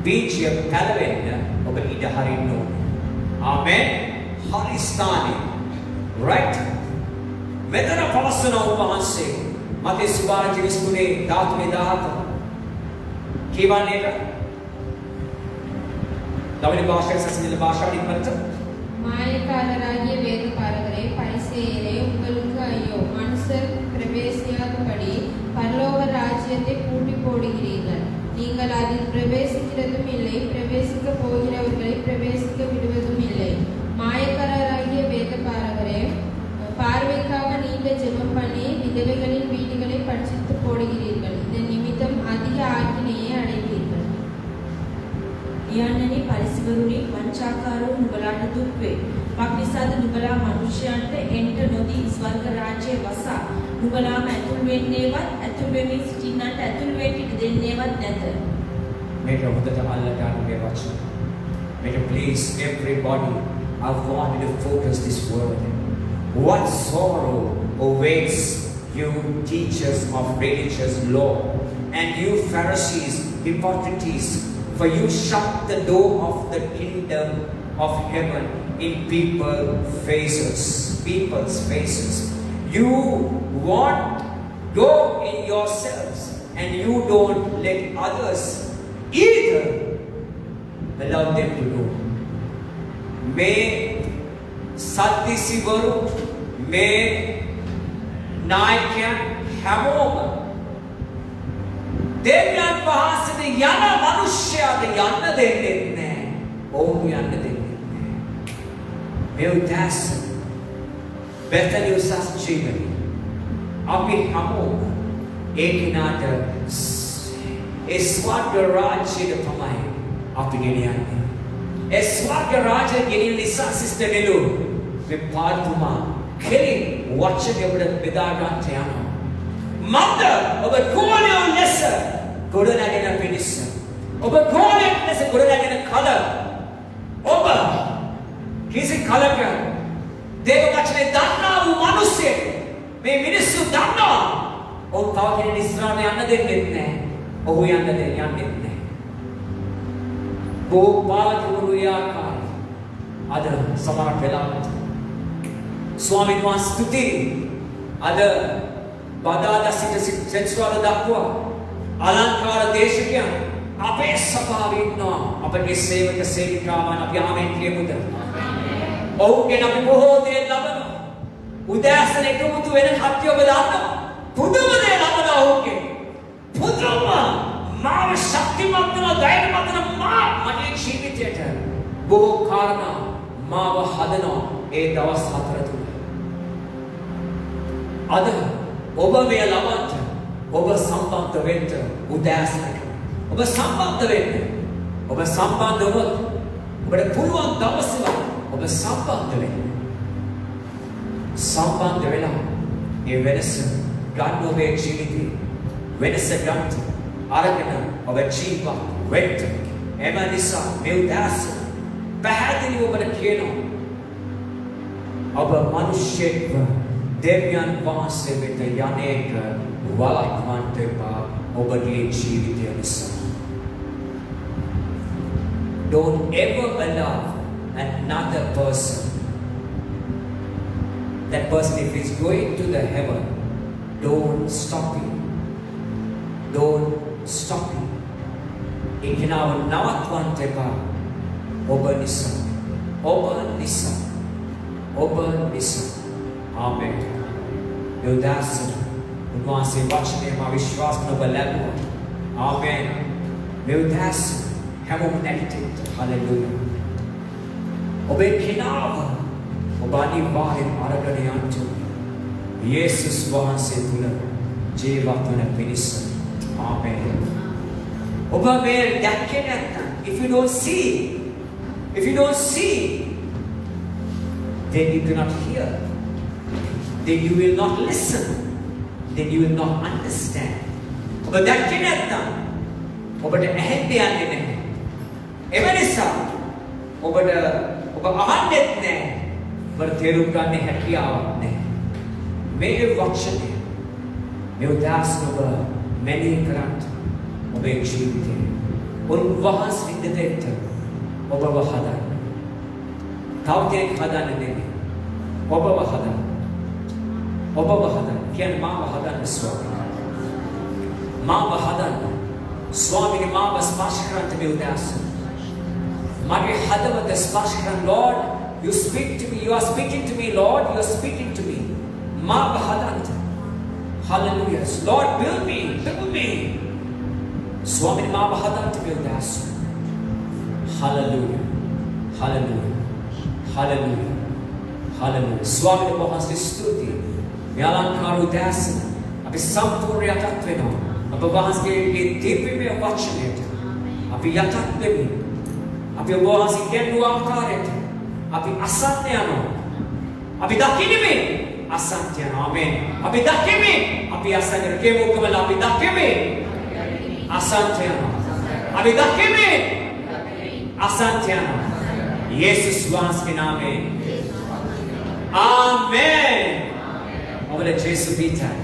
බීජය පැලවෙන්න ඔබ ඉඩ හරින්න ඕනේ. ආමෙන්. හරි ස්ථානයේ right? මෙතන පවසන උපවාසයේ මතේ සුභාරංචි 23:17 කියවන්නේ தமிழ் பாஷை சசிநில பாஷா இம்மர்த்த மாயக்காரராகிய வேதபாரகரே பரிசேயரே உங்களுக்கு ஐயோ மனுஷர் பிரவேசியாதபடி பரலோக ராஜ்யத்தை பூட்டி போடுகிறீர்கள். நீங்கள் அதில் பிரவேசிக்கிறதும் இல்லை, பிரவேசிக்க போகிறவர்களை பிரவேசிக்க விடுவதும் இல்லை. மாயக்காரராகிய வேதபாரகரே பார்வைக்காக நீண்ட ஜெபம் பண்ணி விதவைகளின் வீடுகளை பட்சித்து போடுகிறீர்கள். இதன் நிமித்தம் அதிக ஆக்கினையை அடைவீர்கள். යන්නනේ පරිසවරුනි වංචාකාරෝ නුඹලාට දුක් වේ. මක්නිසාද නුඹලා මනුෂ්‍යයන්ට එන්ට නොදී ස්වර්ග රාජ්‍යයේ වසා නුඹලාම ඇතුල් වෙන්නේවත් ඇතුල් වෙමින් සිටින්නන්ට ඇතුල් වෙන්න ඉඩ දෙන්නේවත් නැත. මේක හොඳට අල්ලගන්න මේ වචන. මේක please everybody I want you to focus this word. What sorrow awaits you teachers of religious law and you Pharisees, hypocrites, for you shut the door of the kingdom of heaven in people's faces. You want go in yourselves and you don't let others either allow them to go. May සද්දිසිවරු මේ නායකයන් හැමෝම දෙවියන් වහන්සේට යන මිනිස්යාට යන්න දෙන්නේ නැහැ. ඔවුන් යන්න දෙන්නේ නැහැ. මේ උදාසන බෙතනිය සස්චීවනි අපි හැමෝම ඒ කිනාට ඒ ස්වර්ග රාජ්‍යයට තමයි අපි ගෙනියන්නේ. ඒ ස්වර්ග රාජ්‍ය ගෙනියන නිසා සිස්ටර් නිලු මේ පාතුමා කෙලින් වචනේ අපිට බෙදා ගන්න යනවා. මන්ද ඔබ ගෝලයේ ලෙස ගොඩනැගෙන පිණිස ඔබ ගෝලයේ ලෙස ගොඩනැගෙන කල ඔබ කිසි කලක දේව වචනේ දන්නා වූ මිනිස්සෙක් මේ මිනිස්සු දන්නවා ඔව් තව කෙනෙක් ඉස්සරහට යන්න දෙන්නේ නැහැ. ඔහු යන්න දෙන්නේ නැහැ. බෝපාලකවරු යාකාරයි අද සමහර වෙලාවට ස්වාමීන් වහන්සේ ස්තුති අද බදාදා සිට සෙන්සුරාදා දක්වා අලංකාර දේශකයන් අපේ සභාවේ ඉන්නවා. අපගේ සේවක සේවිකාවන් අපි ආමෙන් කියමුද? ඔවුන්ගෙන් අපි බොහෝ දේ ලබනවා. උදෑසන එකමුතු වෙන කට්ටිය ඔබ දන්නවා. පුදුම දේ ලබනවා ඔවුන්ගෙන්. පුදුම මාව ශක්තිමත් වෙන ධෛර්යමත් වෙන මගේ ජීවිතයට බොහෝ කාරණා මාව හදනවා ඒ දවස් 4 තුල. අද ඔබ මේ ලබන්න ඔබ සම්බන්ධ වෙන්න උදෑසනක ඔබ සම්බන්ධ වෙන්න. ඔබ සම්බන්ධ වුණොත් ඔබට පුළුවන් දවසක ඔබ සම්බන්ධ වෙන්න. සම්බන්ධ වෙලා ඒ වෙනස ගන්න ඔබේ ජීවිතේ වෙනස ගන්න අරගෙන ඔබ ජීවත් වෙන්න. එම නිසා මේ උදාස පැහැදිලිව ඔබට කියනවා ඔබ මිනිස්සෙක්ව දෙවියන් වහන්සේ වෙත යන්නේක වළක්වන්නට එපා ඔබගේ ජීවිතය නිසා. Don't ever allow another person, that person if he's going to the heaven, don't stop him. Don't stop him. Ikinaw nawatwannට එපා ඔබ නිසා. ඔබ නිසා. ඔබ නිසා. ආමෙන්. යෝදාසන උන්වහන්සේ වචනය මා විශ්වාස කරන ඔබ ලැබුවා. ආමෙන්. යෝදාසන හැමෝම නැගිටින්න. හලෙලූයා. ඔබේ කිනාව ඔබ අනිවාර්යෙන් අරගෙන යන්න. යේසුස් වහන්සේ තුල ජීවත් වන පිණිස. ආමෙන්. ඔබ මේ දැක්කේ නැත්නම් if you don't see then you do not hear, then you will not listen, then you will not understand. ඔබ දැක්කේ නැත්නම් ඔබට ඇහෙන්න යන්නේ නැහැ. ඒ නිසා ඔබ අහන්නෙත් නැහැ. ඔබට තේරුම් ගන්න හැකියාවක් නැහැ. මේ වචනය මේ උදාසන ඔබ මෙනෙහි කරන්න ඔබේ ජීවිතේ උන්වහන්සේ දෙතෙත් ඔබව හදන්න. තව කෙනෙක් හදන්න නෙමෙයි. ඔබව හදන්න. ඔබව හදන්න. කියන්නේ මාව හදන්න ස්වාමී. මාව හදන්න. ස්වාමීන් මාව ස්පර්ශ කරන්න මේ උදාසන. මගේ හදවත ස්පර්ශ කරන්න. Lord, you speak to me. You are speaking to me, Lord. You are speaking to me. මාව හදන්න. Hallelujah. Lord, build me. ස්වාමීන් මාව හදන්න මේ උදාසන. Hallelujah. Hallelujah. Hallelujah. Hallelujah. ස්වාමීන් වහන්සේ ස්තුතියි. මේ අලංකාර උදාසන අපි සම්පූර්ණ යටත් වෙනවා. අප වහන්සේගේ දිව්‍යමය වචනයට අපි යටත් වෙමු. අපි ඔබ වහන්සේ කියපු ආකාරයට අපි අසන්න යනවා. අපි දකින්නේ අසන්න යනවා. ආමෙන්. අපි දකින්නේ අපි අසන්න කෙවොකමල අපි දකින්නේ අසන්න යනවා. අපි දකින්නේ අසන්න යනවා. යේසුස් වහන්සේගේ නාමයෙන්. ආමෙන්. ඔබට ජේසු පිටයි.